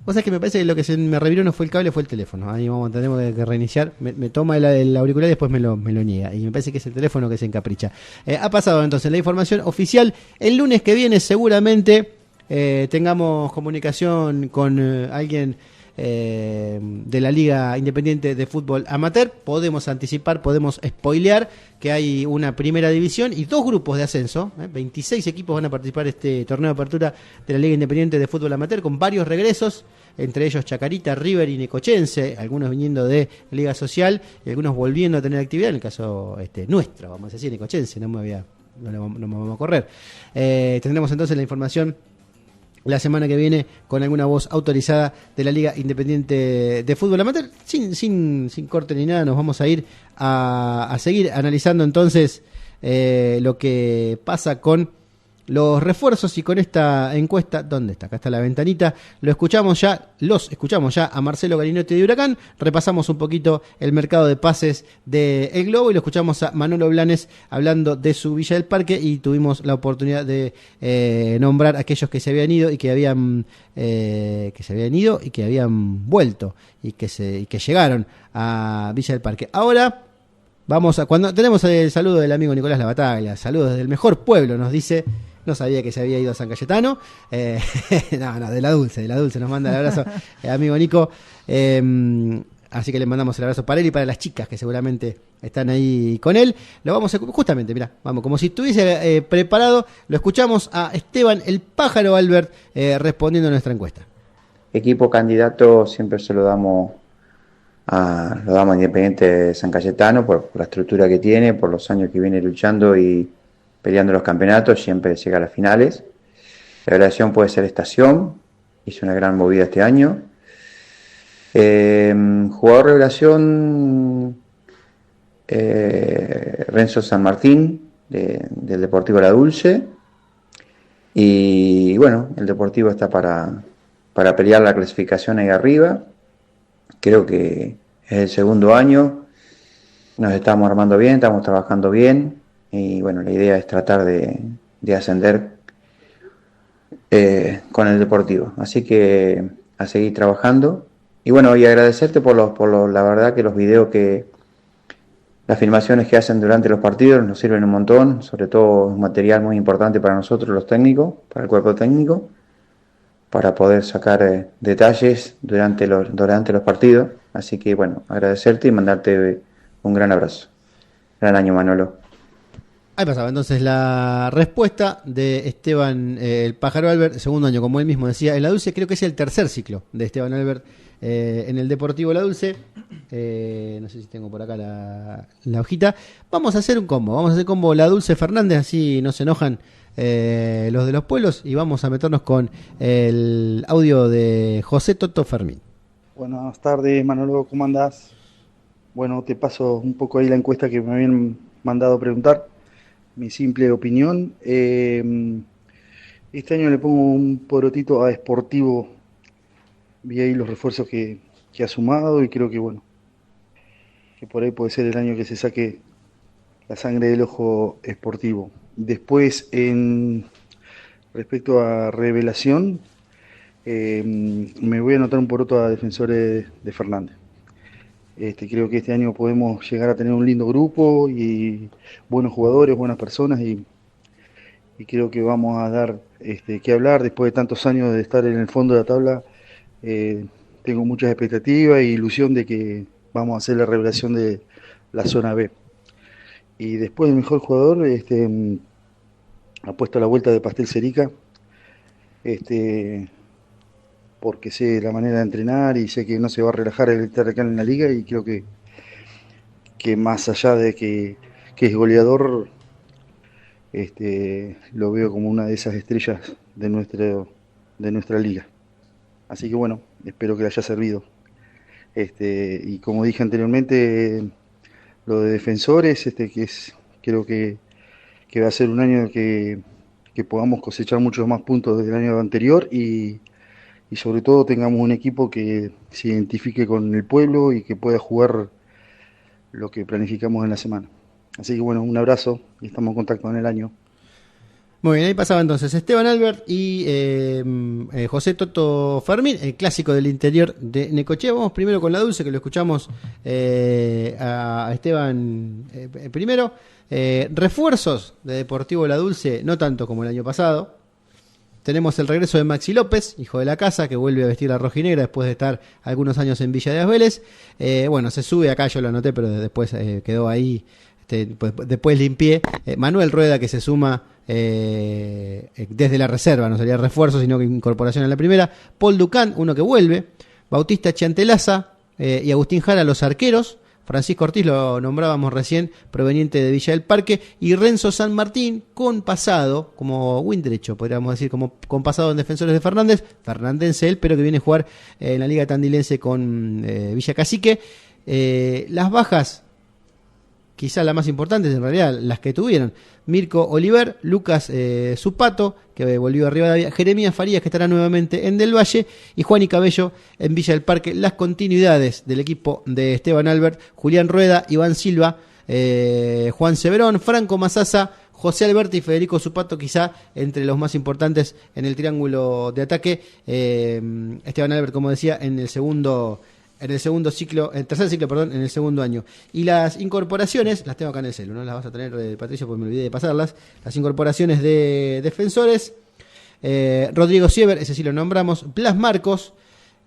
Vos sabés que me parece que lo que se me reviró no fue el cable, fue el teléfono. Ahí tenemos que reiniciar. Me toma el auricular y después me lo niega. Y me parece que es el teléfono que se encapricha. Ha pasado entonces la información oficial. El lunes que viene seguramente tengamos comunicación con alguien de la Liga Independiente de Fútbol Amateur. Podemos anticipar, podemos spoilear que hay una primera división y 2 grupos de ascenso. 26 equipos van a participar este torneo de apertura de la Liga Independiente de Fútbol Amateur, con varios regresos, entre ellos Chacarita, River y Necochense, algunos viniendo de Liga Social y algunos volviendo a tener actividad. En el caso nuestro, vamos a decir, Necochense, no me vamos a correr. Tendremos entonces la información la semana que viene con alguna voz autorizada de la Liga Independiente de Fútbol Amateur. Sin corte ni nada, nos vamos a ir a seguir analizando entonces lo que pasa con los refuerzos y con esta encuesta. ¿Dónde está? Acá está la ventanita. Los escuchamos ya a Marcelo Galinotti de Huracán. Repasamos un poquito el mercado de pases de El Globo y lo escuchamos a Manolo Blanes hablando de su Villa del Parque, y tuvimos la oportunidad de nombrar a aquellos que se habían ido y que habían vuelto y que llegaron a Villa del Parque. Ahora vamos cuando tenemos el saludo del amigo Nicolás Labataglia. Saludos desde el mejor pueblo, nos dice no sabía que se había ido a San Cayetano. No, de la Dulce nos manda el abrazo, amigo Nico. Así que le mandamos el abrazo para él y para las chicas que seguramente están ahí con él. Lo vamos a, justamente, mirá, vamos, como si estuviese preparado, lo escuchamos a Esteban el Pájaro Albert respondiendo a nuestra encuesta. Equipo candidato siempre se lo damos a Independiente de San Cayetano por la estructura que tiene, por los años que viene luchando y peleando los campeonatos, siempre llega a las finales. La revelación puede ser Estación, hizo una gran movida este año. Jugador revelación Renzo San Martín del Deportivo La Dulce, y bueno, el Deportivo está para pelear la clasificación ahí arriba. Creo que es el segundo año, nos estamos armando bien, estamos trabajando bien, y bueno, la idea es tratar de ascender con el Deportivo, así que a seguir trabajando. Y bueno, y agradecerte por la verdad que los videos las filmaciones que hacen durante los partidos nos sirven un montón, sobre todo un material muy importante para nosotros los técnicos, para el cuerpo técnico, para poder sacar detalles durante los partidos. Así que bueno, agradecerte y mandarte un gran abrazo. Gran año, Manolo. Ahí pasaba entonces la respuesta de Esteban el Pájaro Albert, segundo año, como él mismo decía, en La Dulce. Creo que es el tercer ciclo de Esteban Albert en el Deportivo La Dulce. No sé si tengo por acá la hojita. Vamos a hacer un combo, La Dulce Fernández, así no se enojan los de los pueblos, y vamos a meternos con el audio de José Toto Fermín. Buenas tardes, Manolo, ¿cómo andás? Bueno, te paso un poco ahí la encuesta que me habían mandado preguntar, mi simple opinión. Este año le pongo un porotito a Sportivo. Vi ahí los refuerzos que ha sumado, y creo que bueno, que por ahí puede ser el año que se saque la sangre del ojo Sportivo. Después, respecto a revelación, me voy a anotar un poroto a Defensores de Fernández. Creo que este año podemos llegar a tener un lindo grupo y buenos jugadores, buenas personas, y creo que vamos a dar que hablar después de tantos años de estar en el fondo de la tabla. Tengo muchas expectativas e ilusión de que vamos a hacer la revelación de la zona B. Y después, el mejor jugador, ha puesto la vuelta de Pastel Cerica, porque sé la manera de entrenar y sé que no se va a relajar el estar acá en la liga, y creo que más allá de que es goleador, lo veo como una de esas estrellas de nuestra liga. Así que bueno, espero que le haya servido. Y como dije anteriormente, lo de Defensores, creo que va a ser un año que podamos cosechar muchos más puntos desde el año anterior, y sobre todo tengamos un equipo que se identifique con el pueblo y que pueda jugar lo que planificamos en la semana. Así que bueno, un abrazo y estamos en contacto en el año. Muy bien, ahí pasaba entonces Esteban Albert y José Toto Fermín, el clásico del interior de Necochea. Vamos primero con La Dulce, que lo escuchamos a Esteban primero. Refuerzos de Deportivo La Dulce, no tanto como el año pasado. Tenemos el regreso de Maxi López, hijo de la casa, que vuelve a vestir la rojinegra después de estar algunos años en Villa de Asbeles. Bueno, se sube acá, yo lo anoté, pero después quedó ahí. Después limpié. Manuel Rueda, que se suma desde la reserva, no sería refuerzo, sino que incorporación en la primera. Paul Ducán, uno que vuelve. Bautista Chiantelaza y Agustín Jara, los arqueros. Francisco Ortiz, lo nombrábamos recién, proveniente de Villa del Parque, y Renzo San Martín, con pasado, como win derecho, podríamos decir, como con pasado en Defensores de Fernández, fernandense él, pero que viene a jugar en la Liga Tandilense con Villa Cacique. Las bajas, quizá las más importantes, en realidad, las que tuvieron: Mirko Oliver, Lucas Zupato, que volvió arriba de la vía, Jeremías Farías, que estará nuevamente en Del Valle, y Juan y Cabello en Villa del Parque. Las continuidades del equipo de Esteban Albert: Julián Rueda, Iván Silva, Juan Severón, Franco Mazaza, José Alberti y Federico Zupato, quizá entre los más importantes en el triángulo de ataque. Esteban Albert, como decía, en el segundo en el tercer ciclo, perdón, en el segundo año. Y las incorporaciones, las tengo acá en el celu, no las vas a tener, Patricio, porque me olvidé de pasarlas. Las incorporaciones de defensores, Rodrigo Siever, ese sí lo nombramos, Blas Marcos,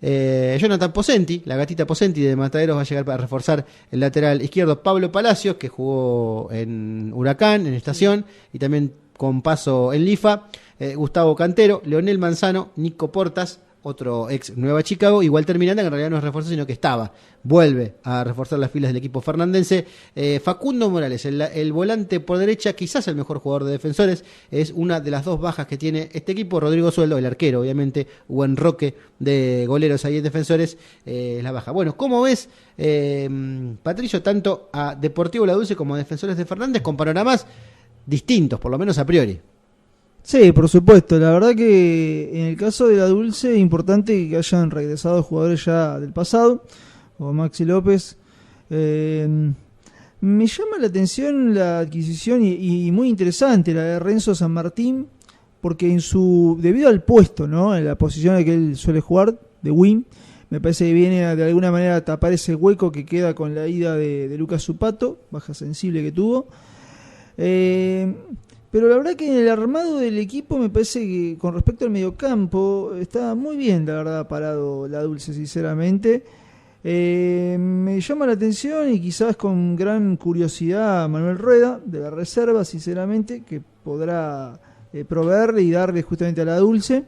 Jonathan Pocenti, la gatita Pocenti de Mataderos va a llegar para reforzar el lateral izquierdo, Pablo Palacios, que jugó en Huracán, en Estación, y también con paso en Lifa, Gustavo Cantero, Leonel Manzano, Nico Portas, otro ex Nueva Chicago, y Walter Miranda, que en realidad no es refuerzo, sino que vuelve a reforzar las filas del equipo fernandense. Facundo Morales, el volante por derecha, quizás el mejor jugador de defensores, es una de las dos bajas que tiene este equipo. Rodrigo Sueldo, el arquero, obviamente, buen roque de goleros ahí en defensores, la baja. Bueno, ¿cómo ves, Patricio, tanto a Deportivo La Dulce como a Defensores de Fernández, con panoramas distintos, por lo menos a priori? Sí, por supuesto. La verdad que en el caso de La Dulce es importante que hayan regresado jugadores ya del pasado, como Maxi López. Me llama la atención la adquisición y muy interesante la de Renzo San Martín, porque debido al puesto, ¿no?, en la posición en que él suele jugar, de wing, me parece que viene de alguna manera a tapar ese hueco que queda con la ida de Lucas Zupato, baja sensible que tuvo. Pero la verdad que en el armado del equipo me parece que con respecto al mediocampo está muy bien, la verdad, parado La Dulce, sinceramente. Me llama la atención y quizás con gran curiosidad Manuel Rueda, de la reserva, sinceramente, que podrá proveerle y darle justamente a La Dulce.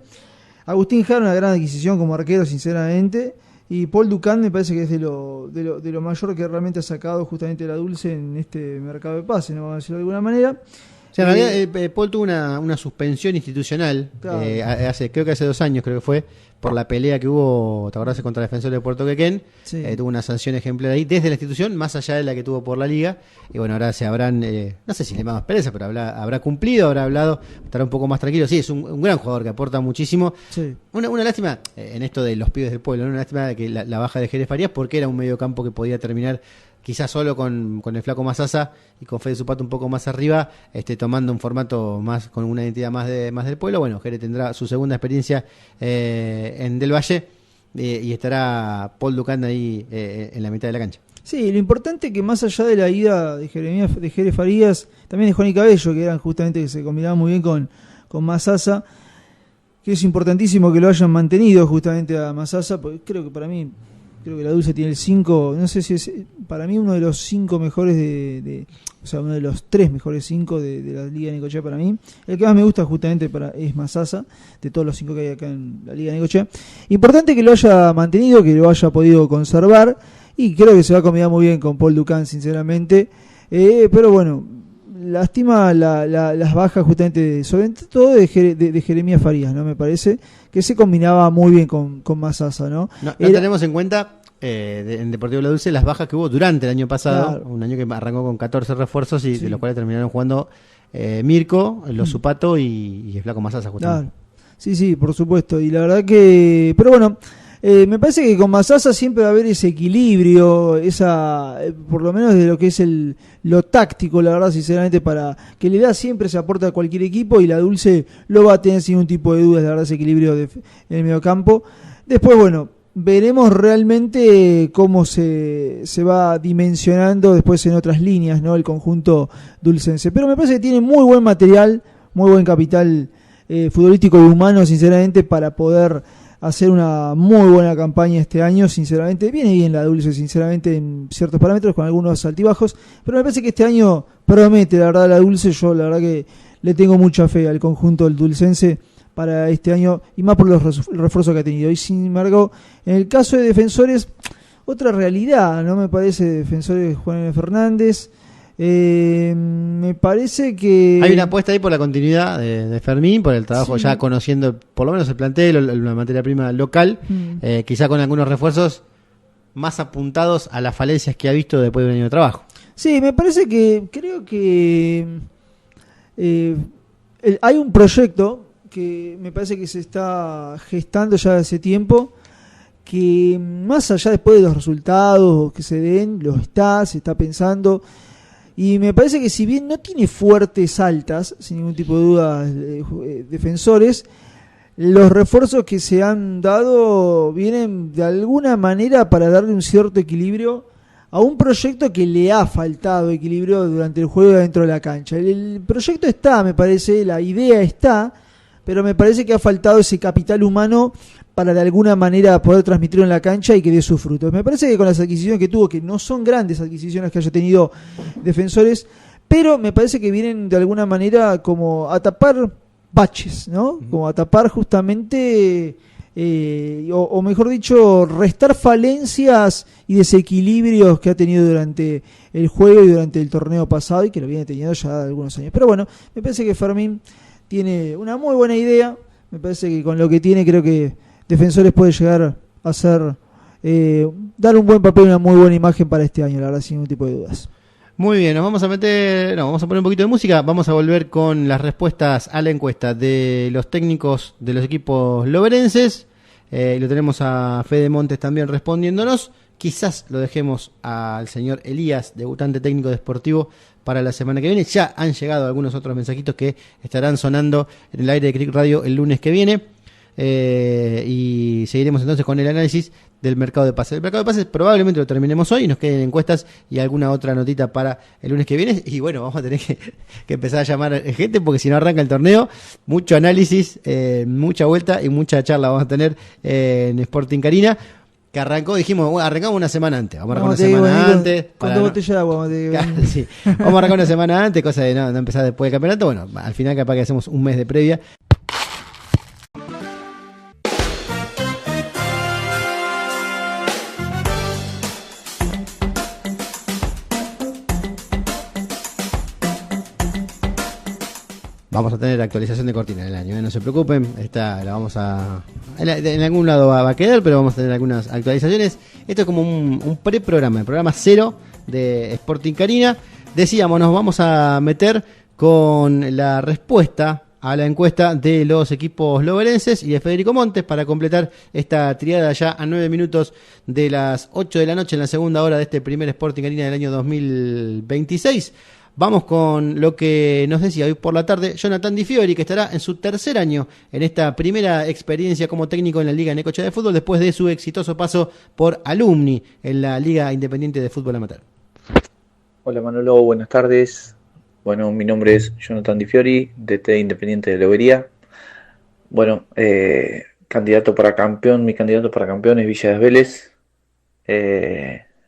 Agustín Jara, una gran adquisición como arquero, sinceramente. Y Paul Ducán me parece que es de lo mayor que realmente ha sacado justamente La Dulce en este mercado de pase, ¿no?, vamos a decirlo de alguna manera. O sea, en realidad Paul tuvo una suspensión institucional, claro, creo que hace 2 años, creo que fue, por la pelea que hubo, ¿te acordás?, contra el defensor de Puerto Quequén. Sí. Tuvo una sanción ejemplar ahí desde la institución, más allá de la que tuvo por la liga. Y bueno, ahora se habrán, no sé si le más pereza, pero habrá cumplido, habrá hablado, estará un poco más tranquilo. Sí, es un gran jugador que aporta muchísimo. Sí. Una lástima, en esto de los pibes del pueblo, ¿no? Una lástima de que la baja de Jerez Farías, porque era un medio campo que podía terminar quizás solo con el flaco Masasa y con Fede Zupato un poco más arriba, tomando un formato más, con una identidad más del pueblo. Bueno, Jerez tendrá su segunda experiencia en Del Valle, y estará Paul Ducán ahí en la mitad de la cancha. Sí, lo importante es que más allá de la ida de Jerez Farías, también de Juan y Cabello, que eran justamente que se combinaban muy bien con Masasa, que es importantísimo que lo hayan mantenido justamente a Masasa, porque creo que La Dulce tiene el 5, no sé si es para mí uno de los 5 mejores o sea, uno de los 3 mejores 5 de la Liga de Necochea para mí. El que más me gusta justamente es Masasa, de todos los 5 que hay acá en la Liga de Necochea. Importante que lo haya mantenido, que lo haya podido conservar, y creo que se va a combinar muy bien con Paul Ducán, sinceramente. Pero bueno, lástima las bajas justamente, sobre todo de Jeremías Farías, ¿no? Me parece que se combinaba muy bien con Masasa, ¿no? No tenemos en cuenta en Deportivo La Dulce las bajas que hubo durante el año pasado, claro, un año que arrancó con 14 refuerzos y sí, de los cuales terminaron jugando Mirko, los Zupato y el flaco Masasa justamente. Claro. Sí, por supuesto, y la verdad que, pero bueno, me parece que con Masasa siempre va a haber ese equilibrio, por lo menos de lo que es lo táctico, la verdad, sinceramente, para que le da siempre se aporta a cualquier equipo, y La Dulce lo va a tener sin ningún tipo de dudas, la verdad, ese equilibrio en el mediocampo. Después, bueno, veremos realmente cómo se va dimensionando después en otras líneas, ¿no?, el conjunto dulcense. Pero me parece que tiene muy buen material, muy buen capital futbolístico y humano, sinceramente, para poder hacer una muy buena campaña este año. Sinceramente viene bien La Dulce, sinceramente, en ciertos parámetros, con algunos altibajos, pero me parece que este año promete, la verdad, La Dulce. Yo la verdad que le tengo mucha fe al conjunto del dulcense para este año, y más por los refuerzos que ha tenido. Y sin embargo, en el caso de Defensores, otra realidad, ¿no? Me parece, Defensores Juan Fernández, me parece que hay una apuesta ahí por la continuidad de Fermín, por el trabajo, sí, ya conociendo por lo menos el plantel, la materia prima local, quizá con algunos refuerzos más apuntados a las falencias que ha visto después de un año de trabajo. Sí, me parece que creo que hay un proyecto que me parece que se está gestando ya hace tiempo, que más allá después de los resultados que se den, se está pensando. Y me parece que si bien no tiene fuertes altas, sin ningún tipo de duda, Defensores, los refuerzos que se han dado vienen de alguna manera para darle un cierto equilibrio a un proyecto que le ha faltado equilibrio durante el juego dentro de la cancha. El proyecto está, me parece, la idea está, pero me parece que ha faltado ese capital humano para de alguna manera poder transmitirlo en la cancha y que dé sus frutos. Me parece que con las adquisiciones que tuvo, que no son grandes adquisiciones que haya tenido Defensores, pero me parece que vienen de alguna manera como a tapar baches, ¿no? Como a tapar justamente, o mejor dicho, restar falencias y desequilibrios que ha tenido durante el juego y durante el torneo pasado y que lo viene teniendo ya algunos años. Pero bueno, me parece que Fermín tiene una muy buena idea. Me parece que con lo que tiene creo que Defensores puede llegar a ser dar un buen papel y una muy buena imagen para este año, la verdad, sin ningún tipo de dudas. Muy bien, vamos a poner un poquito de música, vamos a volver con las respuestas a la encuesta de los técnicos de los equipos loberenses. Lo tenemos a Fede Montes también respondiéndonos. Quizás lo dejemos al señor Elías, debutante técnico deportivo, para la semana que viene. Ya han llegado algunos otros mensajitos que estarán sonando en el aire de Click Radio el lunes que viene. Y seguiremos entonces con el análisis del mercado de pases. El mercado de pases probablemente lo terminemos hoy y nos queden encuestas y alguna otra notita para el lunes que viene. Y bueno, vamos a tener que empezar a llamar gente porque si no arranca el torneo, mucho análisis, mucha vuelta y mucha charla vamos a tener en Sporting Carina. Que arrancó, dijimos, bueno, arrancamos una semana antes. Vamos a arrancar una semana antes. Con 2 botellas de agua. Sí. Vamos a arrancar una semana antes, cosa de no empezar después del campeonato. Bueno, al final capaz que hacemos un mes de previa. Vamos a tener actualización de cortina del año, no se preocupen, esta la vamos a... En algún lado va a quedar, pero vamos a tener algunas actualizaciones. Esto es como un preprograma, el programa 0 de Sporting Carina. Decíamos, nos vamos a meter con la respuesta a la encuesta de los equipos loberenses y de Federico Montes para completar esta triada ya a 9 minutos de las 8 de la noche en la segunda hora de este primer Sporting Carina del año 2026. Vamos con lo que nos decía hoy por la tarde Jonathan Di Fiori, que estará en su tercer año en esta primera experiencia como técnico en la Liga Necochea de Fútbol después de su exitoso paso por Alumni en la Liga Independiente de Fútbol Amateur. Hola Manolo, buenas tardes. Bueno, mi nombre es Jonathan Di Fiori, DT Independiente de Lobería. Bueno, candidato para campeón, mi candidato para campeón es Villa de Vélez.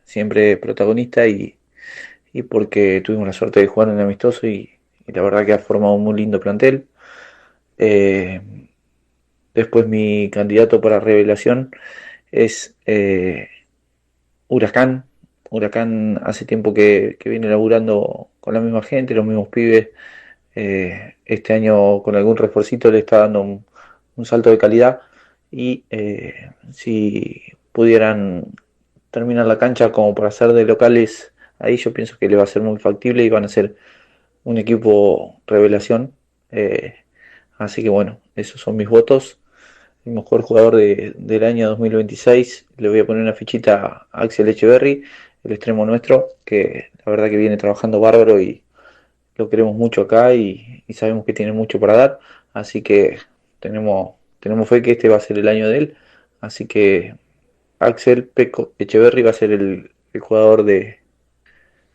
Siempre protagonista y porque tuvimos la suerte de jugar en el amistoso y la verdad que ha formado un muy lindo plantel. Después mi candidato para revelación es Huracán. Huracán hace tiempo que viene laburando con la misma gente, los mismos pibes. Este año con algún refuercito le está dando un salto de calidad y si pudieran terminar la cancha como para ser de locales, ahí yo pienso que le va a ser muy factible y van a ser un equipo revelación. Así que bueno, esos son mis votos. El mejor jugador del año 2026, le voy a poner una fichita a Axel Echeverry, el extremo nuestro, que la verdad que viene trabajando bárbaro y lo queremos mucho acá y sabemos que tiene mucho para dar. Así que tenemos fe que este va a ser el año de él. Así que Axel Peco Echeverry va a ser el jugador de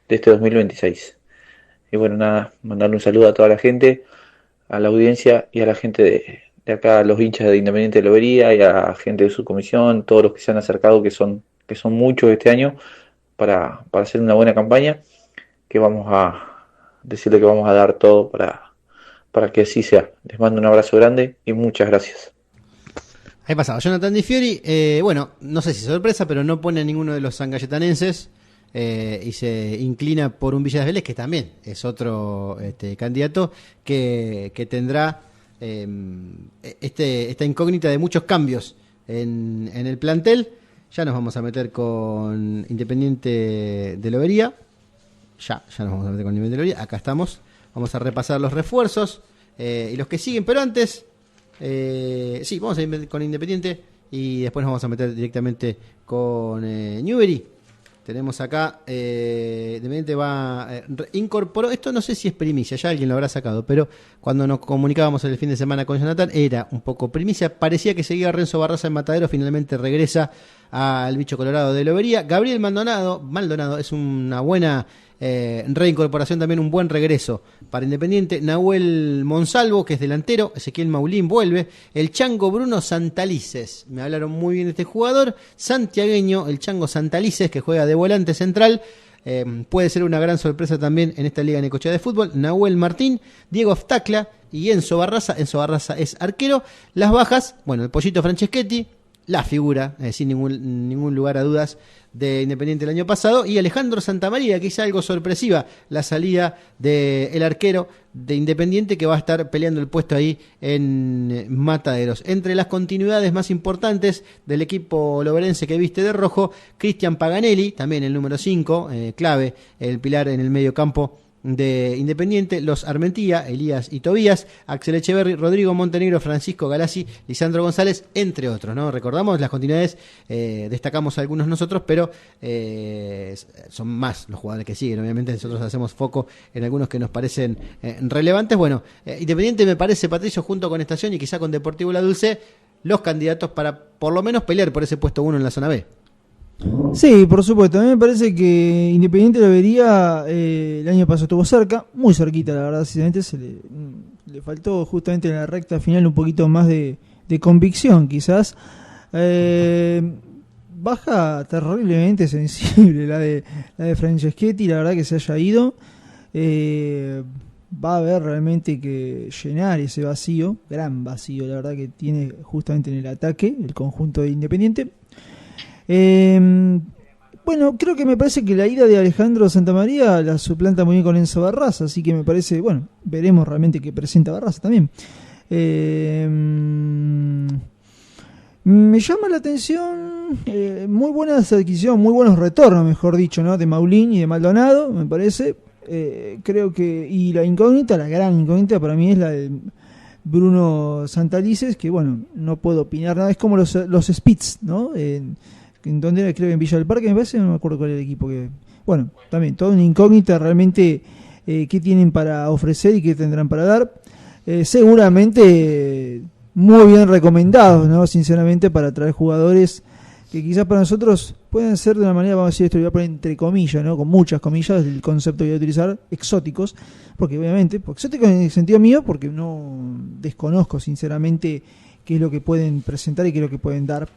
este 2026. Y bueno, nada, mandarle un saludo a toda la gente, a la audiencia y a la gente de acá, a los hinchas de Independiente de Lobería y a la gente de su comisión, todos los que se han acercado, que son muchos este año, para hacer una buena campaña, que vamos a decirle que vamos a dar todo para que así sea. Les mando un abrazo grande y muchas gracias. Ahí pasaba Jonathan Di Fiori, bueno, no sé si sorpresa, pero no pone a ninguno de los sangalletanenses. Y se inclina por un Villa de Vélez, que también es otro candidato que tendrá esta incógnita de muchos cambios en el plantel. Ya nos vamos a meter con Independiente de Lobería. Ya nos vamos a meter con Independiente de Lobería. Acá estamos. Vamos a repasar los refuerzos y los que siguen, pero antes, vamos a ir con Independiente y después nos vamos a meter directamente con Newbery. Tenemos acá, Independiente incorporó, esto no sé si es primicia, ya alguien lo habrá sacado, pero cuando nos comunicábamos el fin de semana con Jonathan era un poco primicia, parecía que seguía Renzo Barraza en Matadero, finalmente regresa al bicho colorado de Lobería. Gabriel Maldonado es una buena reincorporación, también un buen regreso para Independiente. Nahuel Monsalvo, que es delantero. Ezequiel Maulín vuelve. El Chango Bruno Santalices, me hablaron muy bien de este jugador santiagueño, el Chango Santalices, que juega de volante central. Puede ser una gran sorpresa también en esta Liga Necochea de Fútbol. Nahuel Martín, Diego Aftacla y Enzo Barraza. Enzo Barraza es arquero. Las bajas, bueno, el Pollito Franceschetti, la figura, sin ningún lugar a dudas, de Independiente el año pasado, y Alejandro Santamaría, que hizo algo sorpresiva la salida del arquero de Independiente, que va a estar peleando el puesto ahí en Mataderos. Entre las continuidades más importantes del equipo loberense que viste de rojo, Cristian Paganelli, también el número 5, clave, el pilar en el medio campo de Independiente, los Armentía, Elías y Tobías, Axel Echeverri, Rodrigo Montenegro, Francisco Galassi, Lisandro González, entre otros, ¿no? Recordamos las continuidades, destacamos algunos nosotros, pero son más los jugadores que siguen. Obviamente nosotros hacemos foco en algunos que nos parecen relevantes. Bueno, Independiente me parece, Patricio, junto con Estación y quizá con Deportivo La Dulce, los candidatos para por lo menos pelear por ese puesto 1 en la zona B. Sí, por supuesto. A mí me parece que Independiente Lobería el año pasado estuvo cerca, muy cerquita, la verdad. Sinceramente le faltó justamente en la recta final un poquito más de convicción, quizás. Baja terriblemente sensible la de Franceschetti, la verdad, que se haya ido. Va a haber realmente que llenar ese vacío, gran vacío, la verdad, que tiene justamente en el ataque el conjunto de Independiente. Bueno, creo que me parece que la ida de Alejandro Santamaría la suplanta muy bien con Enzo Barraza, así que me parece, bueno, veremos realmente qué presenta Barraza también. Me llama la atención, muy buenas adquisiciones, muy buenos retornos, mejor dicho, ¿no? De Maulín y de Maldonado, me parece. Creo que, y la incógnita, la gran incógnita para mí es la de Bruno Santalices, que bueno, no puedo opinar nada, es como los Spitz, ¿no? En donde era, creo que en Villa del Parque, me parece, no me acuerdo cuál era el equipo que... Bueno, también, toda una incógnita realmente, qué tienen para ofrecer y qué tendrán para dar. Seguramente muy bien recomendados, ¿no? Sinceramente, para traer jugadores que quizás para nosotros pueden ser de una manera, vamos a decir esto, lo voy a poner entre comillas, ¿no? Con muchas comillas, el concepto que voy a utilizar, exóticos, porque obviamente, exóticos en el sentido mío, porque no desconozco sinceramente qué es lo que pueden presentar y qué es lo que pueden dar.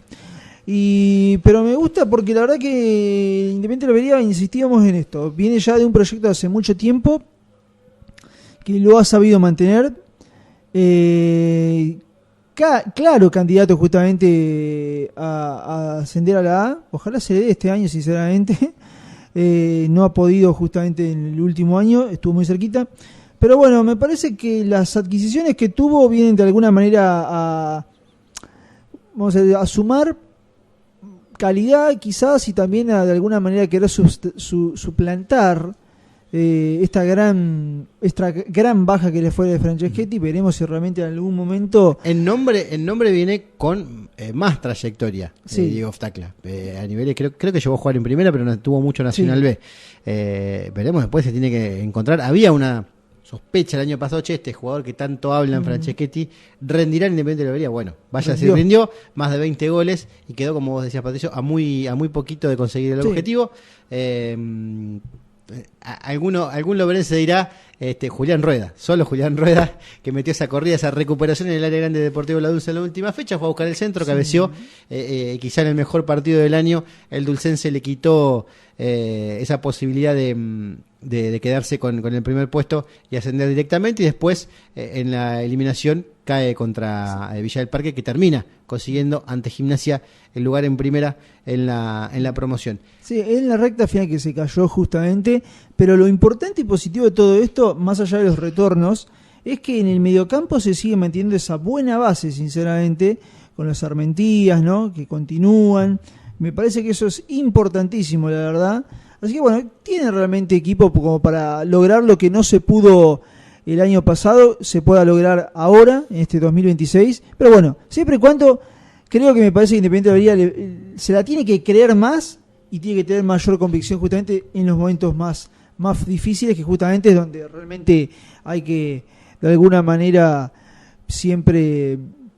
Pero me gusta porque la verdad que Independiente Lobería, insistíamos en esto, viene ya de un proyecto de hace mucho tiempo que lo ha sabido mantener, claro, candidato justamente a ascender a la A, ojalá se le dé este año sinceramente, no ha podido justamente en el último año, estuvo muy cerquita, pero bueno, me parece que las adquisiciones que tuvo vienen de alguna manera a sumar calidad quizás, y también de alguna manera querer suplantar esta gran baja que le fue de Franceschetti. Veremos si realmente en algún momento el nombre viene con más trayectoria, sí. Diego Aftacla, a niveles, creo que llegó a jugar en primera, pero no tuvo mucho Nacional, sí. B. Veremos después, se tiene que encontrar. Había una sospecha el año pasado, este jugador que tanto hablan, Franceschetti, rendirá en Independiente de Lobería. Bueno, vaya, se rindió, más de 20 goles y quedó, como vos decías, Patricio, a muy poquito de conseguir el objetivo. Algún loberense dirá Julián Rueda, solo Julián Rueda, que metió esa corrida, esa recuperación en el área grande de Deportivo La Dulce en la última fecha, fue a buscar el centro, sí. Cabeció, quizá en el mejor partido del año el dulcense le quitó esa posibilidad de quedarse con el primer puesto y ascender directamente, y después en la eliminación cae contra Villa del Parque, que termina consiguiendo ante Gimnasia el lugar en primera en la promoción. Sí, en la recta final que se cayó justamente, pero lo importante y positivo de todo esto, más allá de los retornos, es que en el mediocampo se sigue manteniendo esa buena base, sinceramente, con los Armentías, ¿no? Que continúan. Me parece que eso es importantísimo, la verdad. Así que bueno, tiene realmente equipo como para lograr lo que no se pudo el año pasado, se pueda lograr ahora, en este 2026. Pero bueno, siempre y cuando, creo que me parece que Independiente Lobería se la tiene que creer más y tiene que tener mayor convicción justamente en los momentos más difíciles, que justamente es donde realmente hay que de alguna manera siempre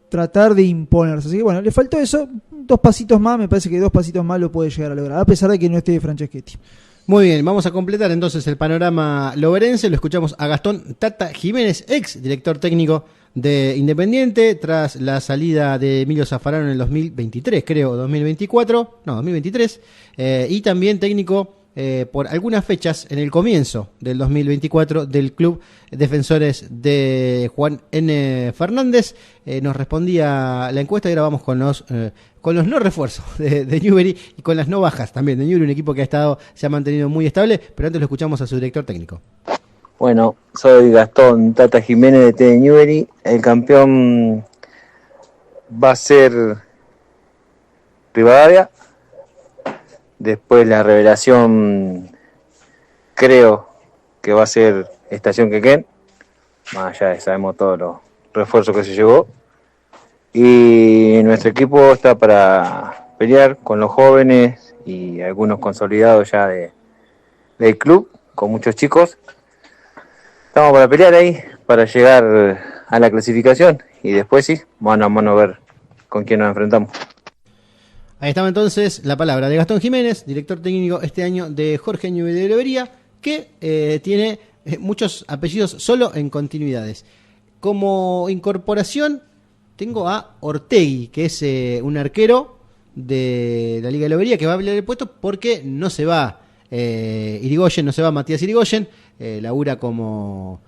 tratar de imponerse. Así que bueno, le faltó eso, 2 pasitos más, me parece que 2 pasitos más lo puede llegar a lograr, a pesar de que no esté Franceschetti. Muy bien, vamos a completar entonces el panorama loberense. Lo escuchamos a Gastón Tata Jiménez, ex director técnico de Independiente, tras la salida de Emilio Zaffarano en el 2023, creo, 2024, no, 2023, y también técnico por algunas fechas en el comienzo del 2024 del Club Defensores de Juan N. Fernández. Nos respondía la encuesta y ahora vamos con los no refuerzos de Newbery y con las no bajas también de Newbery, un equipo que se ha mantenido muy estable, pero antes lo escuchamos a su director técnico. Bueno, soy Gastón Tata Jiménez de TD Newbery. El campeón va a ser Rivadavia. Después la revelación creo que va a ser Estación Quequén. Más allá de sabemos todos los refuerzos que se llevó. Y nuestro equipo está para pelear con los jóvenes y algunos consolidados ya del club, con muchos chicos. Estamos para pelear ahí, para llegar a la clasificación y después sí, mano a mano ver con quién nos enfrentamos. Ahí estaba entonces la palabra de Gastón Jiménez, director técnico este año de Jorge Newbery de Lobería, que tiene muchos apellidos solo en continuidades. Como incorporación tengo a Ortegui, que es un arquero de la Liga de Lobería, que va a pelear el puesto porque no se va Irigoyen, no se va Matías Irigoyen, labura como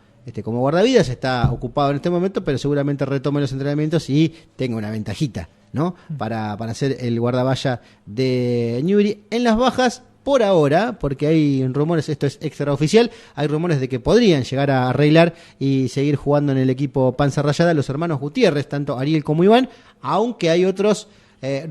guardavidas, está ocupado en este momento, pero seguramente retome los entrenamientos y tenga una ventajita, ¿no? Para ser el guardavalla de Newbery. En las bajas, por ahora, porque hay rumores, esto es extraoficial, hay rumores de que podrían llegar a arreglar y seguir jugando en el equipo Panza Rayada los hermanos Gutiérrez, tanto Ariel como Iván, aunque hay otros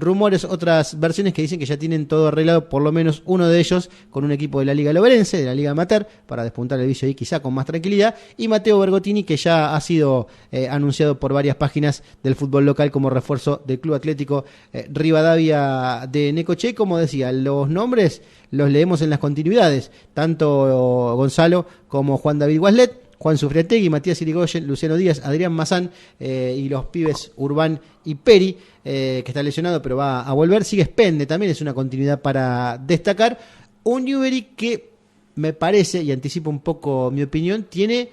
rumores, otras versiones que dicen que ya tienen todo arreglado, por lo menos uno de ellos con un equipo de la Liga Loberense, de la Liga Amateur, para despuntar el vicio ahí quizá con más tranquilidad, y Mateo Bergottini, que ya ha sido anunciado por varias páginas del fútbol local como refuerzo del Club Atlético Rivadavia de Necochea. Como decía, los nombres los leemos en las continuidades, tanto Gonzalo como Juan David Guaslet, Juan Sufriategui, Matías Irigoyen, Luciano Díaz, Adrián Mazán y los pibes Urbán y Peri, que está lesionado pero va a volver. Sigue Spende, también es una continuidad para destacar. Un Newbery que me parece, y anticipo un poco mi opinión, tiene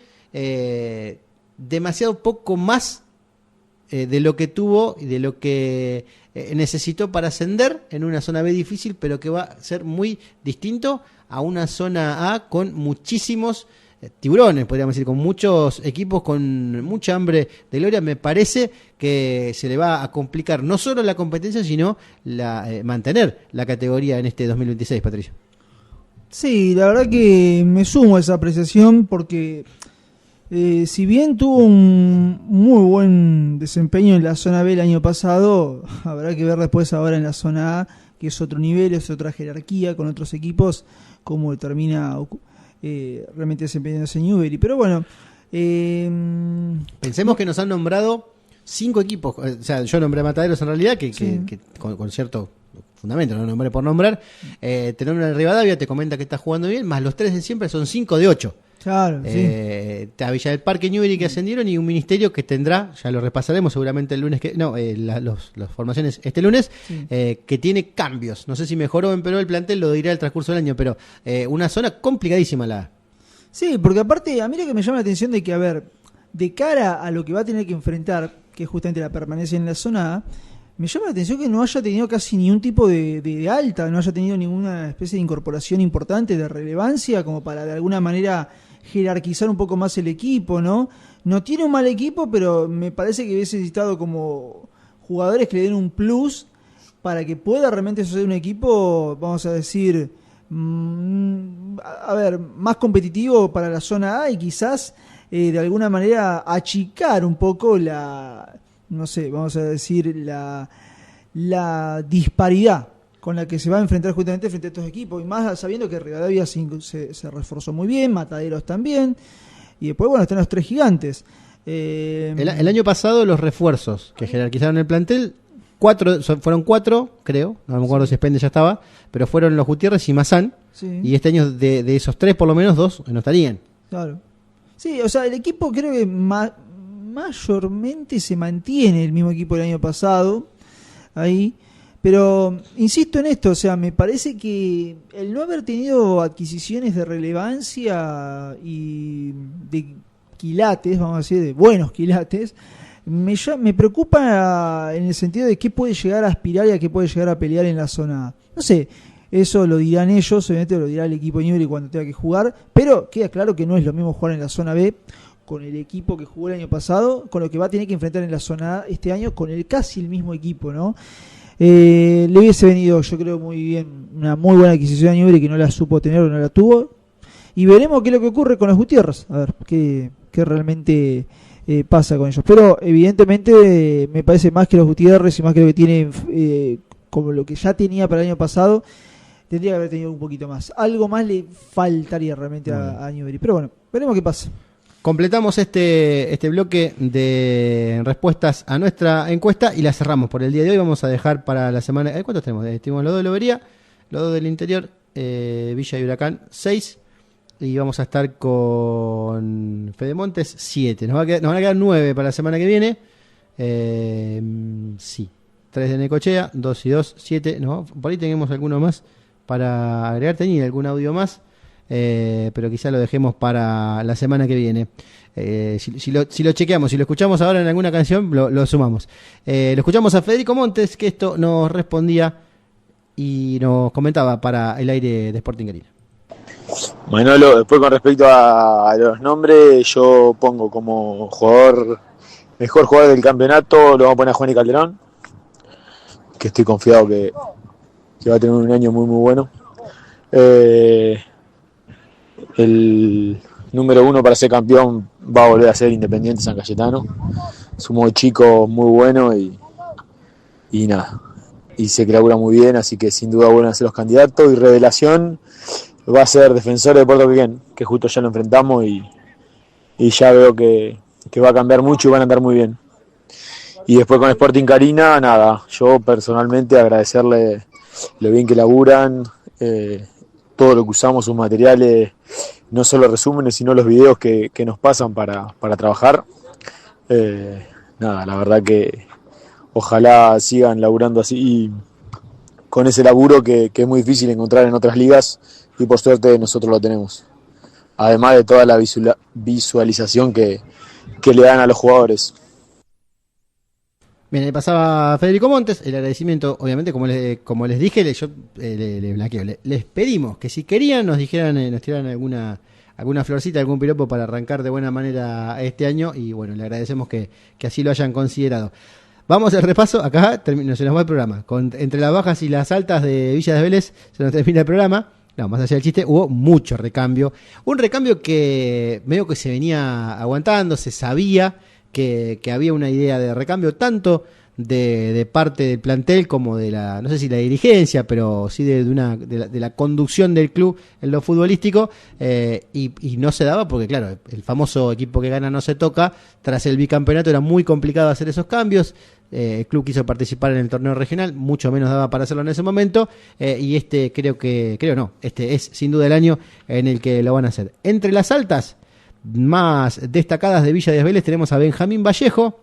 demasiado poco más de lo que tuvo y de lo que necesitó para ascender en una zona B difícil, pero que va a ser muy distinto a una zona A con muchísimos tiburones, podríamos decir, con muchos equipos con mucha hambre de gloria. Me parece que se le va a complicar no solo la competencia, sino mantener la categoría en este 2026, Patricio. Sí, la verdad que me sumo a esa apreciación porque si bien tuvo un muy buen desempeño en la zona B el año pasado, habrá que ver después ahora en la zona A, que es otro nivel, es otra jerarquía con otros equipos, cómo termina realmente desempeñándose Newbery. Pero bueno, pensemos que nos han nombrado 5 equipos, o sea, yo nombré a Mataderos en realidad, que con cierto fundamento, no nombré por nombrar, te nombra el Rivadavia, te comenta que está jugando bien, más los 3 de siempre son 5 de 8. Claro, a Villa del Parque, Newbery, que ascendieron, y un ministerio que tendrá, ya lo repasaremos seguramente el lunes, las formaciones este lunes, que tiene cambios. No sé si mejoró o empeoró el plantel, lo dirá el transcurso del año, pero una zona complicadísima la. Sí, porque aparte, a mí lo que me llama la atención de que, a ver, de cara a lo que va a tener que enfrentar, que es justamente la permanencia en la zona A, me llama la atención que no haya tenido casi ningún tipo de alta, no haya tenido ninguna especie de incorporación importante, de relevancia, como para de alguna manera jerarquizar un poco más el equipo, ¿no? No tiene un mal equipo, pero me parece que hubiese necesitado como jugadores que le den un plus para que pueda realmente ser un equipo, vamos a decir, más competitivo para la zona A y quizás de alguna manera achicar un poco vamos a decir, la disparidad con la que se va a enfrentar justamente frente a estos equipos, y más sabiendo que Rivadavia se reforzó muy bien, Mataderos también, y después, bueno, están los 3 gigantes. El año pasado los refuerzos que jerarquizaron el plantel fueron 4, creo, no me acuerdo si Spende ya estaba, pero fueron los Gutiérrez y Mazán, y este año de esos 3 por lo menos 2 no estarían. Claro. Sí, o sea, el equipo creo que mayormente se mantiene el mismo equipo del año pasado, ahí, pero insisto en esto, o sea, me parece que el no haber tenido adquisiciones de relevancia y de quilates, vamos a decir, de buenos quilates, me preocupa en el sentido de qué puede llegar a aspirar y a qué puede llegar a pelear en la zona A. No sé, eso lo dirán ellos, obviamente lo dirá el equipo Newbery cuando tenga que jugar, pero queda claro que no es lo mismo jugar en la zona B con el equipo que jugó el año pasado, con lo que va a tener que enfrentar en la zona A este año con casi el mismo equipo, ¿no? Le hubiese venido, yo creo, muy bien, una muy buena adquisición a Newbery que no la supo tener o no la tuvo, y veremos qué es lo que ocurre con los Gutiérrez, a ver qué realmente pasa con ellos, pero evidentemente me parece más que los Gutiérrez y más que lo que tienen como lo que ya tenía para el año pasado, tendría que haber tenido un poquito más. Algo más le faltaría realmente a Newbery. Pero bueno, veremos qué pasa. Completamos este bloque de respuestas a nuestra encuesta y la cerramos por el día de hoy. Vamos a dejar para la semana... ¿Cuántos tenemos? Tenemos los 2 de Lobería, los 2 del interior, Villa y Huracán 6. Y vamos a estar con Fedemontes 7. Nos van a quedar 9 para la semana que viene. Sí. 3 de Necochea, 2 y 2, 7. No, por ahí tenemos alguno más para agregar. Tenía algún audio más, pero quizá lo dejemos para la semana que viene. Si lo chequeamos, si lo escuchamos ahora en alguna canción, lo sumamos. Lo escuchamos a Federico Montes, que esto nos respondía y nos comentaba para el aire de Sporting Arena. Manolo, después con respecto a los nombres, yo pongo como mejor jugador del campeonato, lo vamos a poner a Juan y Calderón, que estoy confiado que va a tener un año muy muy bueno. El número 1 para ser campeón va a volver a ser Independiente San Cayetano. Es un muy chico, muy bueno y nada. Y se labura muy bien, así que sin duda vuelven a ser los candidatos. Y revelación va a ser Defensor de Puerto Quequén, que justo ya lo enfrentamos y ya veo que va a cambiar mucho y van a andar muy bien. Y después con Sporting Carina, nada, yo personalmente agradecerle lo bien que laburan, todo lo que usamos, sus materiales, no solo resúmenes, sino los videos que nos pasan para trabajar. Nada, la verdad que ojalá sigan laburando así, con ese laburo que es muy difícil encontrar en otras ligas y por suerte nosotros lo tenemos. Además de toda la visualización que le dan a los jugadores. Bien, le pasaba a Federico Montes el agradecimiento, obviamente, como les dije, yo le blanqueo, les pedimos que si querían nos tiraran alguna florcita, algún piropo para arrancar de buena manera este año y bueno, le agradecemos que así lo hayan considerado. Vamos al repaso, acá se nos va el programa, entre las bajas y las altas de Villa de Vélez se nos termina el programa. No, más allá del chiste, hubo mucho recambio, un recambio que medio que se venía aguantando, se sabía que había una idea de recambio tanto de parte del plantel como de la, no sé si la dirigencia, pero sí de la conducción del club en lo futbolístico, y no se daba porque claro, el famoso equipo que gana no se toca. Tras el bicampeonato era muy complicado hacer esos cambios. El club quiso participar en el torneo regional, mucho menos daba para hacerlo en ese momento, y este es sin duda el año en el que lo van a hacer. Entre las altas más destacadas de Villa de Vélez tenemos a Benjamín Vallejo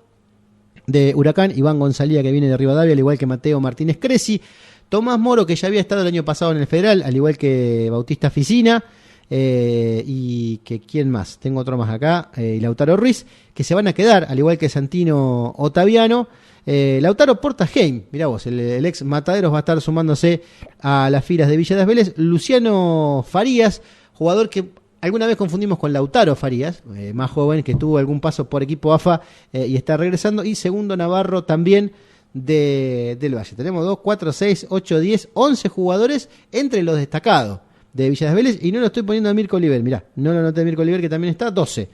de Huracán, Iván González que viene de Rivadavia, al igual que Mateo Martínez Cresi, Tomás Moro, que ya había estado el año pasado en el Federal, al igual que Bautista Ficina, y que quién más, tengo otro más acá, y Lautaro Ruiz, que se van a quedar, al igual que Santino Otaviano. Lautaro Portaheim, mirá vos, el ex Mataderos va a estar sumándose a las filas de Villa de Vélez. Luciano Farías, jugador que alguna vez confundimos con Lautaro Farías, más joven, que tuvo algún paso por equipo AFA y está regresando. Y Segundo Navarro también del Valle. Tenemos 2, 4, 6, 8, 10, 11 jugadores entre los destacados de Villa de Vélez. Y no lo estoy poniendo a Mirko Oliver, mirá, no lo noté a Mirko Oliver, que también está, 12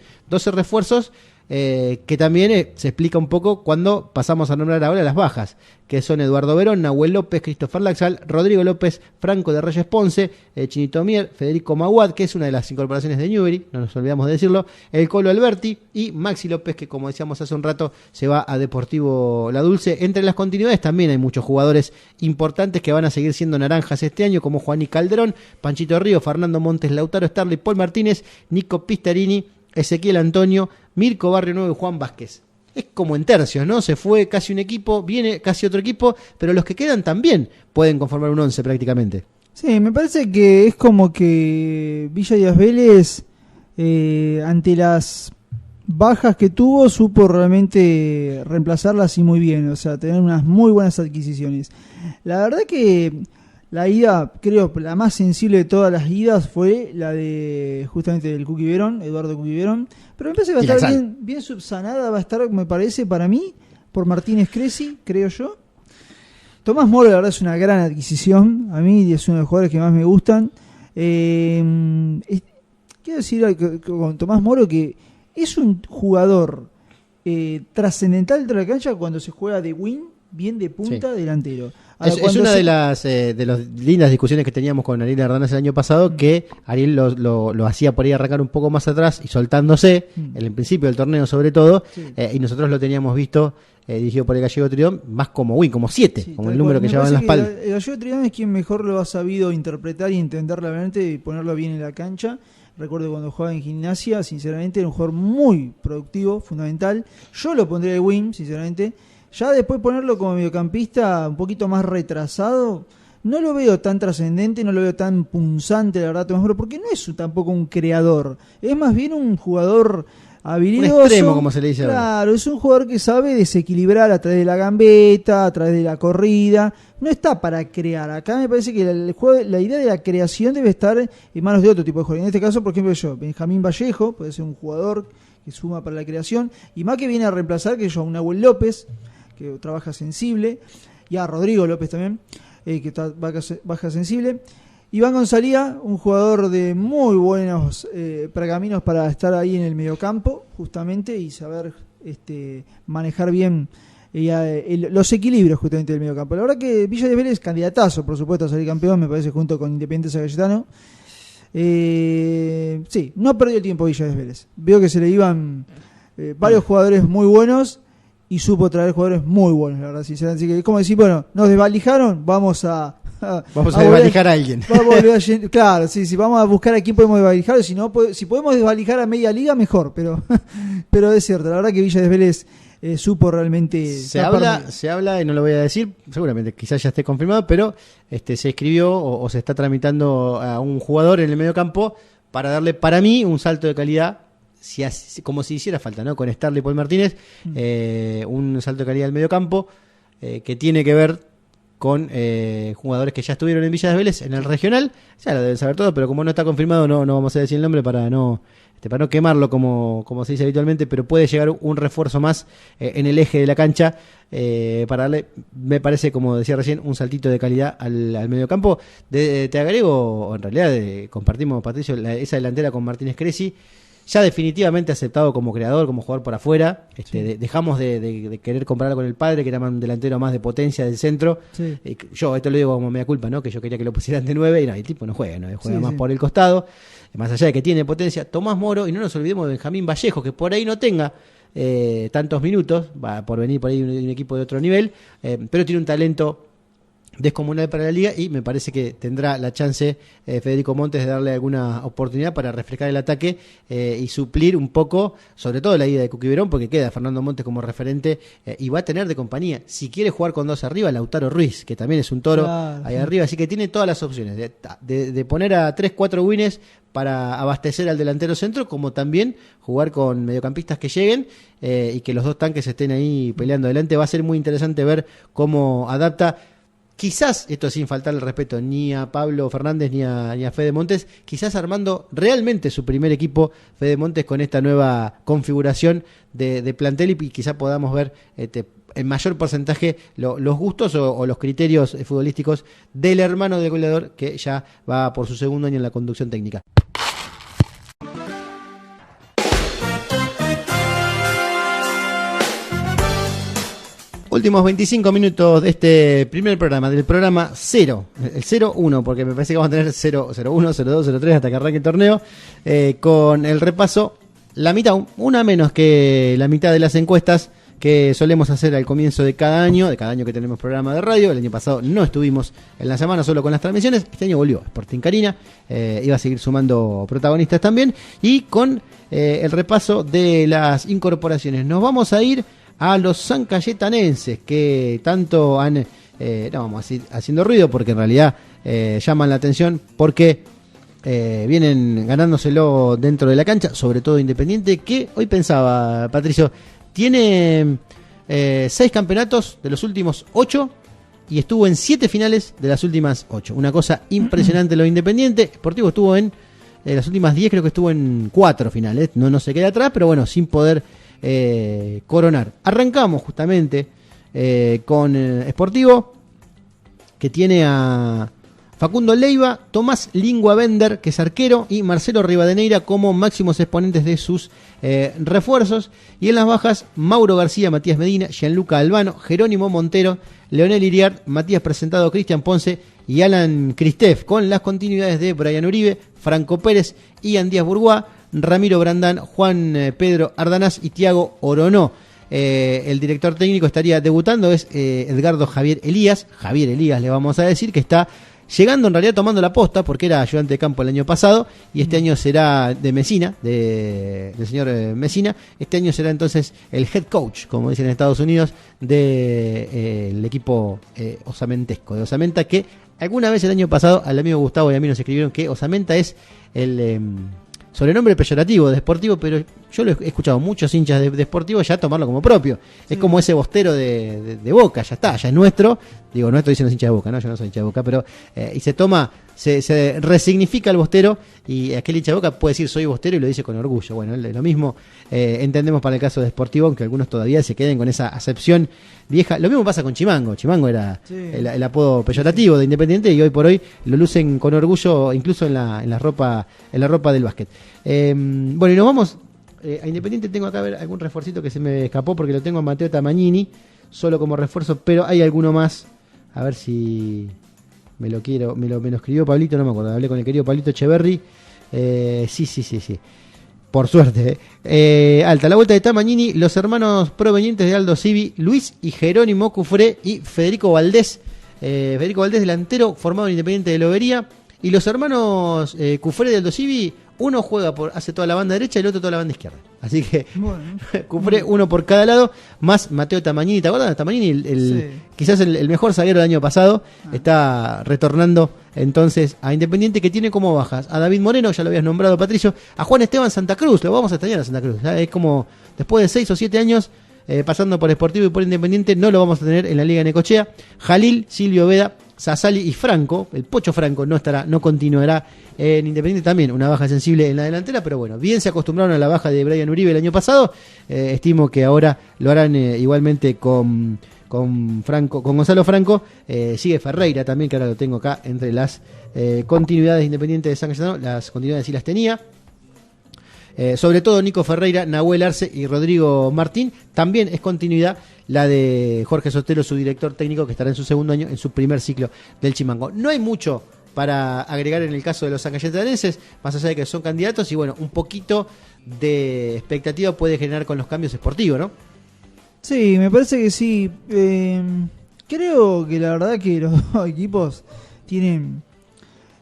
refuerzos. que también se explica un poco cuando pasamos a nombrar ahora las bajas, que son Eduardo Verón, Nahuel López, Christopher Laxal, Rodrigo López, Franco de Reyes Ponce, Chinito Mier, Federico Maguad, que es una de las incorporaciones de Newbery, no nos olvidamos de decirlo, el Colo Alberti y Maxi López, que como decíamos hace un rato, se va a Deportivo La Dulce. Entre las continuidades también hay muchos jugadores importantes que van a seguir siendo naranjas este año, como Juaní Calderón, Panchito Río, Fernando Montes, Lautaro Starley, Paul Martínez, Nico Pistarini, Ezequiel Antonio, Mirko Barrio Nuevo y Juan Vázquez. Es como en tercios, ¿no? Se fue casi un equipo, viene casi otro equipo, pero los que quedan también pueden conformar un 11 prácticamente. Sí, me parece que es como que Villa Díaz Vélez, ante las bajas que tuvo, supo realmente reemplazarlas y muy bien, o sea, tener unas muy buenas adquisiciones. La verdad que la ida, creo, la más sensible de todas las idas fue la de justamente del Cuqui Verón, Eduardo Cuqui Verón, pero me parece que va a estar bien subsanada, va a estar, me parece, para mí, por Martínez Cresi, creo yo. Tomás Moro, la verdad, es una gran adquisición, a mí es uno de los jugadores que más me gustan. Quiero decir con Tomás Moro que es un jugador trascendental dentro de la cancha cuando se juega de wing, bien de punta, delantero. Es una de las lindas discusiones que teníamos con Ariel Hernández el año pasado, que Ariel lo hacía por ahí arrancar un poco más atrás y soltándose, en el principio del torneo sobre todo, y nosotros lo teníamos visto dirigido por el Gallego Trión, más como win, como 7, como el número que llevaba en la espalda. El Gallego Trión es quien mejor lo ha sabido interpretar y entender la mente y ponerlo bien en la cancha. Recuerdo cuando jugaba en Gimnasia, sinceramente era un jugador muy productivo, fundamental. Yo lo pondría de win, sinceramente. Ya después ponerlo como mediocampista un poquito más retrasado, no lo veo tan trascendente, no lo veo tan punzante, la verdad, Tomás Moro, porque no es tampoco un creador, es más bien un jugador habilidoso. Un extremo, como se le dice. Claro, es un jugador que sabe desequilibrar a través de la gambeta, a través de la corrida, no está para crear. Acá me parece que la idea de la creación debe estar en manos de otro tipo de jugador. En este caso, por ejemplo, Benjamín Vallejo, puede ser un jugador que suma para la creación, y más que viene a reemplazar que yo, un Nahuel López, que trabaja sensible, y a Rodrigo López también, que baja sensible. Iván Gonzalía, un jugador de muy buenos pergaminos para estar ahí en el mediocampo, justamente, y saber manejar bien los equilibrios justamente del mediocampo. La verdad que Villa de Vélez es candidatazo, por supuesto, a salir campeón, me parece, junto con Independiente Sagayetano. Sí, no perdió el tiempo Villa de Vélez. Veo que se le iban varios jugadores muy buenos, y supo traer jugadores muy buenos, la verdad, sinceramente. Así que es como decir, bueno, nos desvalijaron, vamos a desvalijar a alguien. Claro, sí, vamos a buscar a quién podemos desvalijar, si podemos desvalijar a media liga, mejor, pero es cierto, la verdad que Villa de Vélez supo realmente... Se habla, y no lo voy a decir, seguramente quizás ya esté confirmado, pero se escribió o se está tramitando a un jugador en el medio campo para darle, para mí, un salto de calidad, como si hiciera falta, ¿no? Con Starley y Paul Martínez, un salto de calidad del medio campo que tiene que ver con jugadores que ya estuvieron en Villa de Vélez en el regional. Ya lo deben saber todo, pero como no está confirmado, no vamos a decir el nombre para no quemarlo como se dice habitualmente, pero puede llegar un refuerzo más en el eje de la cancha para darle, me parece, como decía recién, un saltito de calidad al medio campo. Te agrego, o en realidad compartimos, Patricio, esa delantera con Martínez Cresi, ya definitivamente aceptado como creador, como jugador por afuera. Dejamos de querer compararlo con el padre, que era un delantero más de potencia del centro. Sí. Yo esto lo digo como media culpa, ¿no? Que yo quería que lo pusieran de 9 y no, el tipo no juega, juega más por el costado, más allá de que tiene potencia. Tomás Moro, y no nos olvidemos de Benjamín Vallejo, que por ahí no tenga tantos minutos, va por venir por ahí un equipo de otro nivel, pero tiene un talento descomunal para la liga, y me parece que tendrá la chance Federico Montes de darle alguna oportunidad para refrescar el ataque y suplir un poco, sobre todo la ida de Cuqui Verón, porque queda Fernando Montes como referente y va a tener de compañía, si quiere jugar con 2 arriba, Lautaro Ruiz, que también es un toro ahí arriba, así que tiene todas las opciones de poner a 3-4 wins para abastecer al delantero centro, como también jugar con mediocampistas que lleguen y que los dos tanques estén ahí peleando adelante. Va a ser muy interesante ver cómo adapta. Quizás, esto sin faltar el respeto ni a Pablo Fernández ni a Fede Montes, quizás armando realmente su primer equipo Fede Montes con esta nueva configuración de plantel, y quizás podamos ver en mayor porcentaje los gustos o los criterios futbolísticos del hermano del goleador, que ya va por su segundo año en la conducción técnica. Últimos 25 minutos de este primer programa, del programa 0, el 0-1, porque me parece que vamos a tener 0-1, 0-2, 0-3 hasta que arranque el torneo, con el repaso, la mitad, una menos que la mitad de las encuestas que solemos hacer al comienzo de cada año que tenemos programa de radio. El año pasado no estuvimos en la semana solo con las transmisiones, este año volvió Sporting Carina, iba a seguir sumando protagonistas también, y con el repaso de las incorporaciones. Nos vamos a ir a los sancayetanenses, que tanto han, no vamos a ir haciendo ruido, porque en realidad llaman la atención, porque vienen ganándoselo dentro de la cancha, sobre todo Independiente, que hoy pensaba, Patricio, tiene 6 campeonatos de los últimos 8 y estuvo en 7 finales de las últimas 8. Una cosa impresionante lo de Independiente. Sportivo estuvo en las últimas 10, creo que estuvo en 4 finales, no se queda atrás, pero bueno, sin poder coronar. Arrancamos justamente con Sportivo, que tiene a Facundo Leiva, Tomás Lingua Bender, que es arquero, y Marcelo Rivadeneira como máximos exponentes de sus refuerzos. Y en las bajas, Mauro García, Matías Medina, Gianluca Albano, Jerónimo Montero, Leonel Iriart, Matías Presentado, Cristian Ponce y Alan Cristef, con las continuidades de Brian Uribe, Franco Pérez, Ian Díaz Burguá, Ramiro Brandán, Juan Pedro Ardanaz y Tiago Oronó. El director técnico estaría debutando, es Edgardo Javier Elías le vamos a decir, que está llegando en realidad tomando la posta, porque era ayudante de campo el año pasado, y este año será de Messina, del señor Messina. Este año será entonces el head coach, como dicen en Estados Unidos, del equipo osamentesco, de Osamenta, que alguna vez el año pasado al amigo Gustavo y a mí nos escribieron que Osamenta es el sobrenombre peyorativo de Sportivo, pero yo lo he escuchado muchos hinchas de Sportivo ya tomarlo como propio. Sí. Es como ese bostero de Boca, ya está, ya es nuestro. Digo, nuestro dicen los hinchas de Boca, ¿no? Yo no soy hincha de Boca, pero y se toma, se resignifica el bostero, y aquel hincha de Boca puede decir soy bostero y lo dice con orgullo. Bueno, lo mismo entendemos para el caso de Sportivo, aunque algunos todavía se queden con esa acepción vieja. Lo mismo pasa con Chimango. Chimango era el apodo peyorativo de Independiente, y hoy por hoy lo lucen con orgullo, incluso en la ropa del básquet. Bueno, y nos vamos a Independiente. Tengo acá a ver algún refuercito que se me escapó, porque lo tengo a Mateo Tamagnini solo como refuerzo, pero hay alguno más. A ver si me lo escribió Pablito, no me acuerdo. Hablé con el querido Pablito Echeverri. Sí. Por suerte. Alta la vuelta de Tamagnini, los hermanos provenientes de Aldo Civi, Luis y Jerónimo Cufré, y Federico Valdés. Federico Valdés, delantero, formado en Independiente de Lobería. Y los hermanos Cufré de Aldo Civi, uno hace toda la banda derecha y el otro toda la banda izquierda. Así que bueno, Cufré, uno por cada lado, más Mateo Tamagnini. ¿Te acuerdas? Tamagnini, quizás el mejor zaguero del año pasado, está retornando entonces a Independiente, que tiene como bajas a David Moreno, ya lo habías nombrado, Patricio, a Juan Esteban Santa Cruz, lo vamos a extrañar a Santa Cruz. Es como después de 6 o 7 años pasando por Sportivo y por Independiente, no lo vamos a tener en la Liga Necochea. Jalil, Silvio Veda, Sassali y Franco, el Pocho Franco no continuará en Independiente, también una baja sensible en la delantera, pero bueno, bien se acostumbraron a la baja de Brian Uribe el año pasado, estimo que ahora lo harán igualmente con Gonzalo Franco. Sigue Ferreira también, que ahora lo tengo acá entre las continuidades de Independiente de San Cayetano, las continuidades sí las tenía. Sobre todo Nico Ferreira, Nahuel Arce y Rodrigo Martín. También es continuidad la de Jorge Sotelo, su director técnico, que estará en su segundo año, en su primer ciclo del Chimango. No hay mucho para agregar en el caso de los sancayetanenses, más allá de que son candidatos, y bueno, un poquito de expectativa puede generar con los cambios Sportivos, ¿no? Sí, me parece que sí. Creo que la verdad que los dos equipos tienen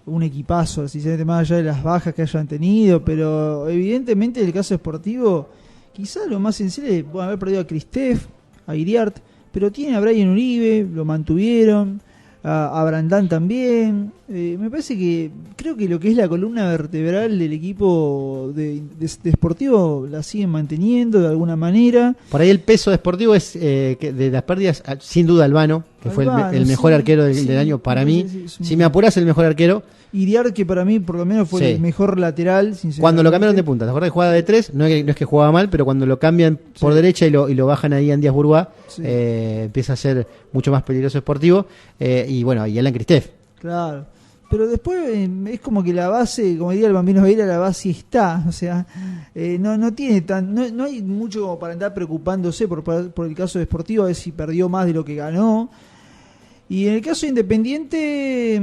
un equipazo, sinceramente, más allá de las bajas que hayan tenido, pero evidentemente el caso Sportivo, quizás lo más sensible es haber perdido a Cristef, a Iriart, pero tiene a Brian Uribe, lo mantuvieron, a Brandán también. Me parece que creo que lo que es la columna vertebral del equipo de Sportivo la siguen manteniendo de alguna manera. Por ahí el peso de Sportivo es que de las pérdidas, sin duda Albano, que fue el mejor arquero del año para mí. Si me apuras, el mejor arquero. Iriart, que para mí por lo menos fue el mejor lateral, sinceramente. Cuando lo cambiaron de punta, ¿te acuerdas que jugaba de 3? No es que jugaba mal, pero cuando lo cambian por derecha y lo bajan ahí en Díaz Burguá, empieza a ser mucho más peligroso Sportivo. Y bueno, y Alan Cristef. Claro. pero después es como que la base, como diría el Bambino Veira, la base está, o sea, no tiene no hay mucho como para andar preocupándose por el caso de Sportivo, a ver si perdió más de lo que ganó. Y en el caso de Independiente,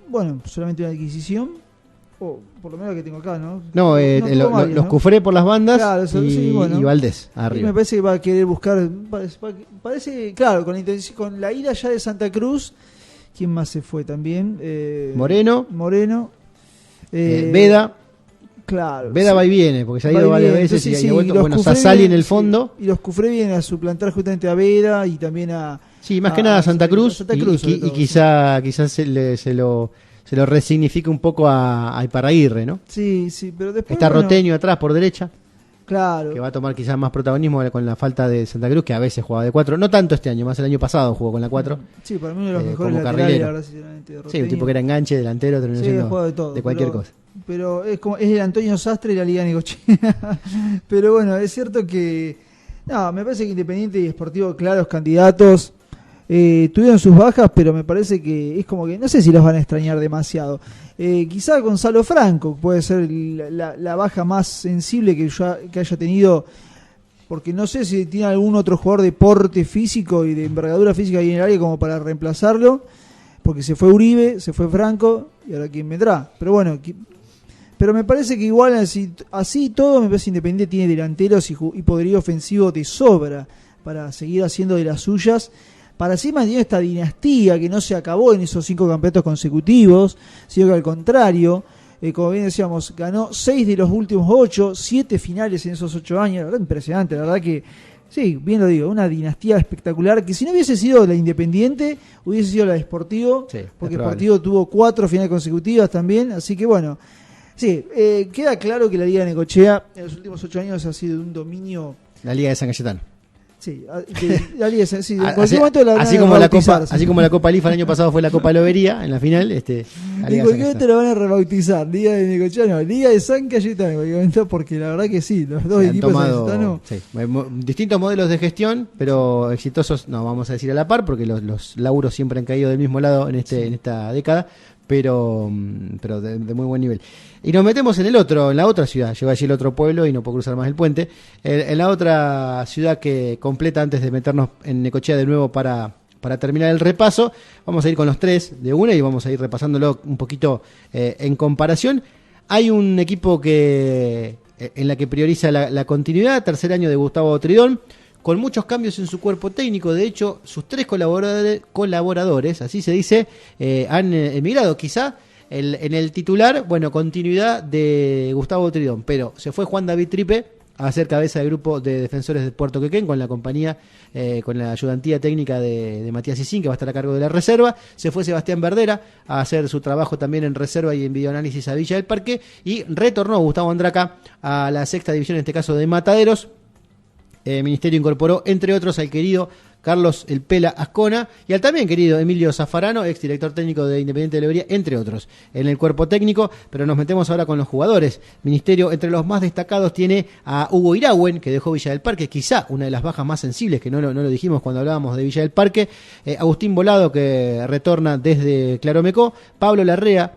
bueno, solamente una adquisición, o por lo menos que tengo acá, ¿no? No, los Cufré por las bandas, claro, y Valdés arriba. Me parece que va a querer buscar, parece claro, con la ida ya de Santa Cruz. ¿Quién más se fue también? Moreno. Veda. Claro. Veda va y viene, porque se ha ido varias veces y ha vuelto. Bueno, Sassali en el fondo. Y los Cufré vienen a suplantar justamente a Veda y también a... Sí, más que nada a Santa Cruz. Y quizás se lo resignifica un poco a Iparraguirre, ¿no? Sí, pero después... Está Roteño atrás por derecha. Claro. Que va a tomar quizás más protagonismo con la falta de Santa Cruz, que a veces jugaba de 4. No tanto este año, más el año pasado jugó con la 4. Sí, para mí uno de los mejores laterales, ahora sinceramente. Sí, un tipo que era enganche, delantero, terminó siendo de cualquier cosa. Pero es el Antonio Sastre de la Liga Necochea. Pero bueno, es cierto que... No, me parece que Independiente y Sportivo, claros candidatos. Tuvieron sus bajas, pero me parece que es como que no sé si los van a extrañar demasiado. Quizá Gonzalo Franco puede ser la baja más sensible que haya tenido, porque no sé si tiene algún otro jugador de porte físico y de envergadura física ahí en el área como para reemplazarlo, porque se fue Uribe, se fue Franco, y ahora quién vendrá. Pero bueno, pero me parece que igual así todo, me parece que Independiente tiene delanteros y poderío ofensivo de sobra para seguir haciendo de las suyas, para seguir manteniendo esta dinastía que no se acabó en esos 5 campeonatos consecutivos, sino que al contrario, como bien decíamos, ganó 6 de los últimos 8, 7 finales en esos 8 años, la verdad impresionante, la verdad que, sí, bien lo digo, una dinastía espectacular, que si no hubiese sido la Independiente, hubiese sido la de Sportivo, sí, porque Sportivo tuvo 4 finales consecutivas también, así que bueno, sí, queda claro que la Liga de Necochea en los últimos 8 años ha sido un dominio... La Liga de San Cayetano. Sí, así como la Copa Lifa el año pasado fue la Copa Lobería en la final, en cualquier momento lo van a rebautizar, Liga de Necochea, no, Liga de San Cayetano, porque la verdad que sí, los dos equipos de San Cayetano. Sí, distintos modelos de gestión, pero exitosos, no vamos a decir a la par, porque los laburos siempre han caído del mismo lado en esta década, pero de muy buen nivel. Y nos metemos en la otra ciudad, llegó allí el otro pueblo y no puedo cruzar más el puente, en la otra ciudad que completa antes de meternos en Necochea de nuevo para terminar el repaso. Vamos a ir con los 3 de una y vamos a ir repasándolo un poquito en comparación. Hay un equipo en la que prioriza la continuidad, tercer año de Gustavo Tridón, con muchos cambios en su cuerpo técnico. De hecho, sus 3 colaboradores, así se dice, han emigrado. Quizá en el titular, bueno, continuidad de Gustavo Tridón, pero se fue Juan David Tripe a ser cabeza del grupo de defensores de Puerto Quequén con la compañía, con la ayudantía técnica de Matías Isín, que va a estar a cargo de la reserva. Se fue Sebastián Verdera a hacer su trabajo también en reserva y en videoanálisis a Villa del Parque, y retornó Gustavo Andraca a la 6ª división, en este caso de Mataderos. Ministerio incorporó, entre otros, al querido Carlos El Pela Ascona y al también querido Emilio Zaffarano, exdirector técnico de Independiente de Lobería, entre otros, en el cuerpo técnico. Pero nos metemos ahora con los jugadores. Ministerio, entre los más destacados, tiene a Hugo Irauen, que dejó Villa del Parque, quizá una de las bajas más sensibles, que no lo dijimos cuando hablábamos de Villa del Parque. Agustín Volado, que retorna desde Claromecó. Pablo Larrea,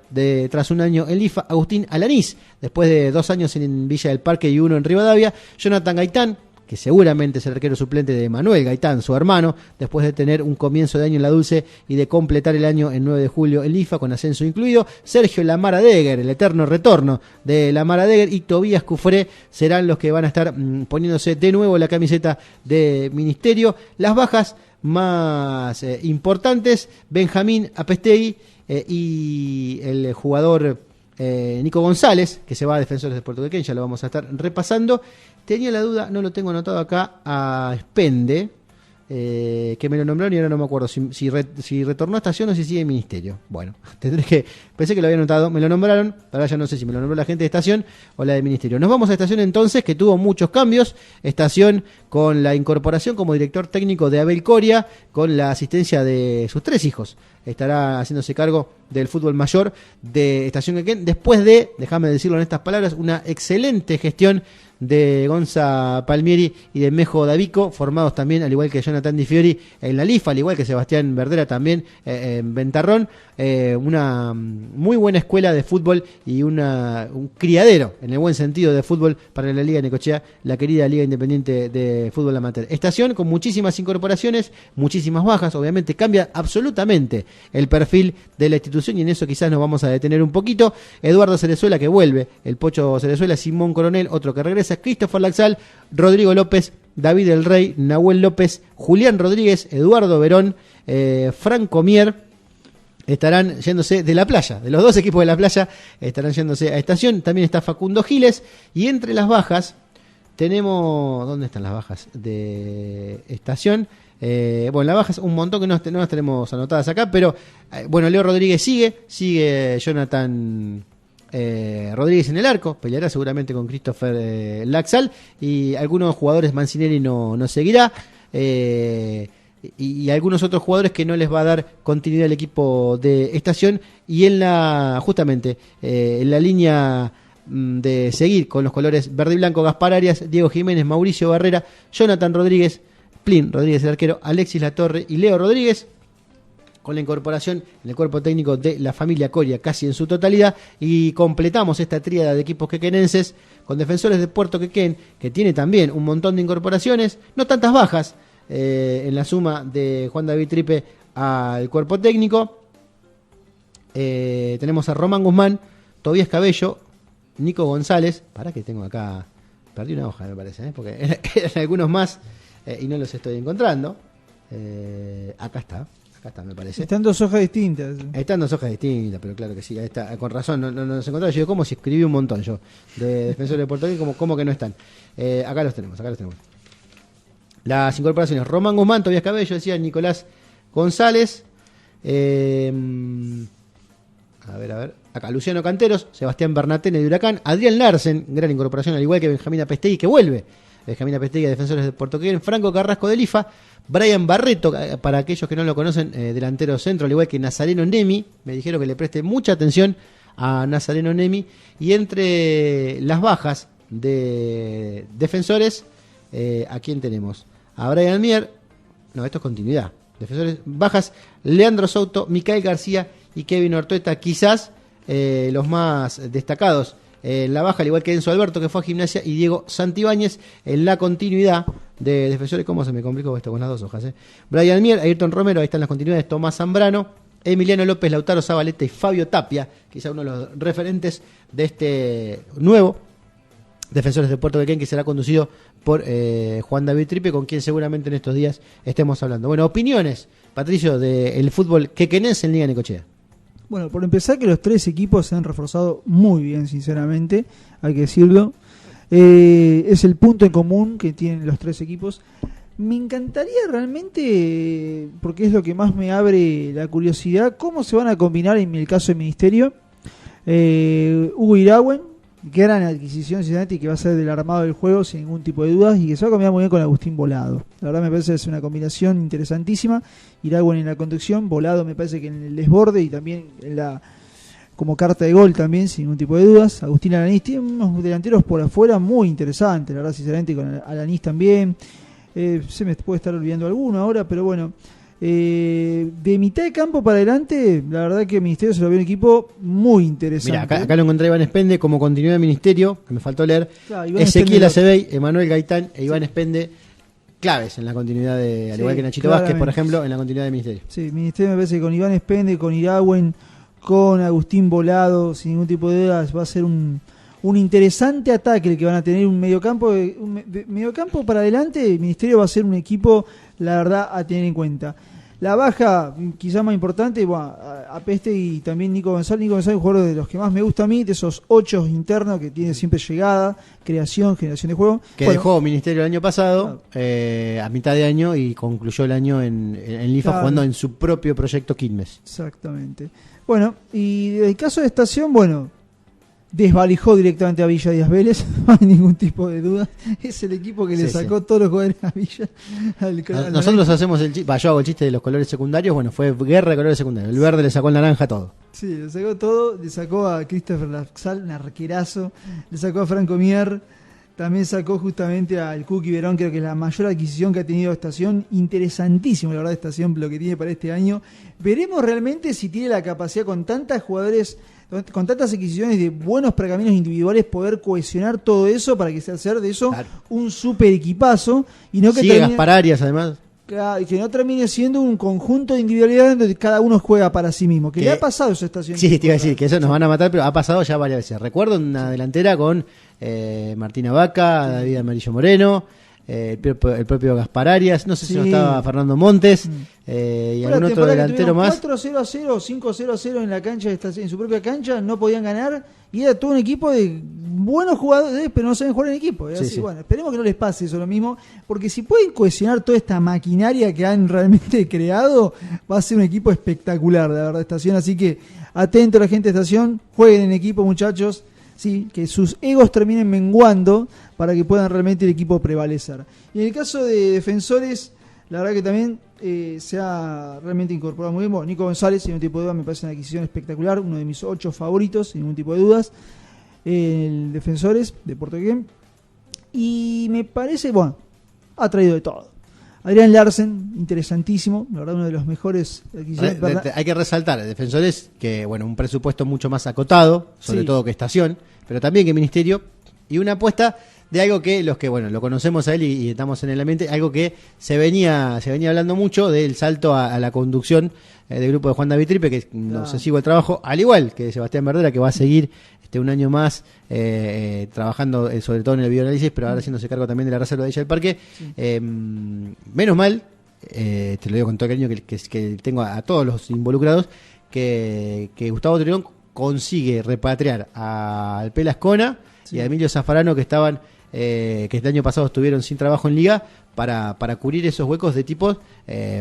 tras un año en Lifa. Agustín Alanís, después de 2 años en Villa del Parque y 1 en Rivadavia. Jonathan Gaitán, que seguramente es el arquero suplente de Manuel Gaitán, su hermano, después de tener un comienzo de año en la Dulce y de completar el año el 9 de julio en Lifa, con ascenso incluido. Sergio Lamara Deger, el eterno retorno de Lamara Deger, y Tobías Cufré serán los que van a estar poniéndose de nuevo la camiseta de Ministerio. Las bajas más importantes: Benjamín Apestegui y el jugador Nico González, que se va a Defensores de Puerto Quequén, ya lo vamos a estar repasando. Tenía la duda, no lo tengo anotado acá, a Spende, que me lo nombraron y ahora no me acuerdo si retornó a Estación o si sigue en Ministerio. Bueno, pensé que lo había anotado, me lo nombraron, ahora ya no sé si me lo nombró la gente de Estación o la de Ministerio. Nos vamos a Estación entonces, que tuvo muchos cambios. Estación con la incorporación como director técnico de Abel Coria, con la asistencia de sus 3 hijos. Estará haciéndose cargo del fútbol mayor de Estación Quequén, después de, déjame decirlo en estas palabras, una excelente gestión de Gonza Palmieri y de Mejo Davico, formados también, al igual que Jonathan Di Fiori, en la LIFA, al igual que Sebastián Verdera también en Ventarrón. Una muy buena escuela de fútbol y un criadero, en el buen sentido, de fútbol para la Liga de Necochea, la querida Liga Independiente de Fútbol Amateur. Estación con muchísimas incorporaciones, muchísimas bajas, obviamente cambia absolutamente el perfil de la institución y en eso quizás nos vamos a detener un poquito. Eduardo Cerezuela, que vuelve, el Pocho Cerezuela, Simón Coronel, otro que regresa, Christopher Laxal, Rodrigo López, David El Rey, Nahuel López, Julián Rodríguez, Eduardo Verón, Franco Mier, estarán yéndose de la playa, de los dos equipos de la playa estarán yéndose a Estación. También está Facundo Giles, y entre las bajas tenemos, ¿dónde están las bajas de Estación? Bueno, las bajas un montón que no las tenemos anotadas acá, pero bueno, Leo Rodríguez sigue Jonathan Rodríguez en el arco, peleará seguramente con Christopher Laxal, y algunos jugadores Mancinelli no seguirá, y algunos otros jugadores que no les va a dar continuidad al equipo de Estación, y en la línea de seguir con los colores verde y blanco, Gaspar Arias, Diego Jiménez, Mauricio Barrera, Jonathan Rodríguez, Plin Rodríguez el arquero, Alexis Latorre y Leo Rodríguez, con la incorporación en el cuerpo técnico de la familia Coria casi en su totalidad, y completamos esta tríada de equipos quequenenses con Defensores de Puerto Quequén, que tiene también un montón de incorporaciones, no tantas bajas, en la suma de Juan David Tripe al cuerpo técnico. Tenemos a Román Guzmán, Tobías Cabello, Nico González, para que tengo acá, perdí una hoja me parece, porque eran algunos más y no los estoy encontrando. Acá está me parece. Están dos hojas distintas. Están dos hojas distintas, pero claro que sí, ahí está, con razón, no los encontraba. Yo digo, ¿cómo si escribí un montón yo de Defensores de Puerto Rico? ¿Cómo que no están? Acá los tenemos. Las incorporaciones: Román Guzmán, Tobías Cabello, decía Nicolás González, a ver, acá Luciano Canteros, Sebastián Bernatene de Huracán, Adrián Larsen, gran incorporación, al igual que Benjamín Apestegui, que vuelve, Benjamín Apestegui, Defensores de Puerto Quequén, Franco Carrasco del IFA, Brian Barreto, para aquellos que no lo conocen, delantero centro, al igual que Nazareno Nemi, me dijeron que le preste mucha atención a Nazareno Nemi, y entre las bajas de Defensores, ¿a quién tenemos? A Brian Mier, no, esto es continuidad. Defensores bajas, Leandro Souto, Micael García y Kevin Ortueta, quizás los más destacados en la baja, al igual que Enzo Alberto, que fue a Gimnasia, y Diego Santibáñez en la continuidad de Defensores. ¿Cómo se me complicó esto con las dos hojas? Brian Mier, Ayrton Romero, ahí están las continuidades, Tomás Zambrano, Emiliano López, Lautaro Zabaleta y Fabio Tapia, quizá uno de los referentes de este nuevo Defensores de Puerto Quequén, que será conducido por Juan David Tripe, con quien seguramente en estos días estemos hablando. Bueno, opiniones, Patricio, del fútbol quequenense en Liga Necochea. Bueno, por empezar, que los tres equipos se han reforzado muy bien, sinceramente, hay que decirlo. Es el punto en común que tienen los tres equipos. Me encantaría realmente, porque es lo que más me abre la curiosidad, cómo se van a combinar en el caso del Ministerio. Hugo Irauen, gran adquisición, sinceramente, y que va a ser del armado del juego sin ningún tipo de dudas, y que se va a combinar muy bien con Agustín Volado. La verdad me parece que es una combinación interesantísima. Irauen en la conducción, Volado me parece que en el desborde y también en como carta de gol también, sin ningún tipo de dudas. Agustín Alanís tiene unos delanteros por afuera muy interesantes, la verdad, sinceramente, con Alanís también. Se me puede estar olvidando alguno ahora, pero bueno. De mitad de campo para adelante, la verdad que el Ministerio se lo ve un equipo muy interesante. Mira, acá lo encontré Iván Espende como continuidad del Ministerio, que me faltó leer. Claro, Ezequiel Acebey, Emanuel Gaitán e Iván Espende, claves en la continuidad al igual que Nachito Vázquez, por ejemplo, en la continuidad del Ministerio. Sí, el Ministerio me parece que con Iván Espende, con Irauen, con Agustín Volado, sin ningún tipo de dudas, va a ser un interesante ataque el que van a tener. Un mediocampo para adelante. El Ministerio va a ser un equipo, la verdad, a tener en cuenta. La baja, quizás más importante, bueno, Apeste y también Nico González. Nico González es un jugador de los que más me gusta a mí, de esos 8 internos que tiene siempre llegada, creación, generación de juego. Que dejó Ministerio el año pasado, a mitad de año, y concluyó el año en LIFA, jugando en su propio proyecto Quilmes. Exactamente. Bueno, y el caso de Estación, bueno, desvalijó directamente a Villa Díaz Vélez, no hay ningún tipo de duda. Es el equipo que le sacó todos los jugadores a Villa. Nosotros hacemos el chiste, yo hago el chiste de los colores secundarios. Bueno, fue guerra de colores secundarios. El verde le sacó el naranja todo. Sí, le sacó todo. Le sacó a Christopher Laxal, un arquerazo. Le sacó a Franco Mier. también sacó justamente al Cookie Verón, creo que es la mayor adquisición que ha tenido Estación. Interesantísimo, la verdad, Estación, lo que tiene para este año. Veremos realmente si tiene la capacidad con tantos jugadores, con tantas adquisiciones de buenos pergaminos individuales, poder cohesionar todo eso para que se hacer de eso un super equipazo. Y no que sigue Gaspar Arias, además. Que no termine siendo un conjunto de individualidades donde cada uno juega para sí mismo. Que le ha pasado eso a Estación. Sí, te iba a decir que eso nos van a matar, pero ha pasado ya varias veces. Recuerdo una delantera con Martina Vaca, David Amarillo Moreno, el propio Gaspar Arias, no sé si no estaba Fernando Montes, y algún otro delantero más. 4-0-0 o 5-0-0 en la cancha, en su propia cancha, no podían ganar, y era todo un equipo de buenos jugadores, pero no saben jugar en equipo. Así, bueno, esperemos que no les pase eso lo mismo, porque si pueden cohesionar toda esta maquinaria que han realmente creado, va a ser un equipo espectacular, la verdad, Estación. Así que atento a la gente de Estación, jueguen en equipo, muchachos. Sí, que sus egos terminen menguando para que puedan realmente el equipo prevalecer. Y en el caso de Defensores, la verdad que también se ha realmente incorporado muy bien. Bueno, Nico González, sin ningún tipo de duda, me parece una adquisición espectacular, uno de mis 8 favoritos, sin ningún tipo de dudas. El Defensores de Puerto Riquén. Y me parece, bueno, ha traído de todo. Adrián Larsen, interesantísimo, la verdad, uno de los mejores adquisiciones. Hay que resaltar, Defensores, que bueno, un presupuesto mucho más acotado, sobre todo que Estación, pero también que Ministerio, y una apuesta de algo que los que bueno lo conocemos a él y estamos en el ambiente, algo que se venía hablando mucho del salto a la conducción del grupo de Juan David Tripe, que no se sigue el trabajo, al igual que Sebastián Verdera, que va a seguir un año más trabajando sobre todo en el videoanálisis, pero ahora haciéndose cargo también de la reserva de Villa del Parque. Menos mal, te lo digo con todo cariño que tengo a todos los involucrados, que Gustavo Trilón consigue repatriar al Pela Ascona y a Emilio Zaffarano, que estaban que el año pasado estuvieron sin trabajo en Liga, para cubrir esos huecos de tipos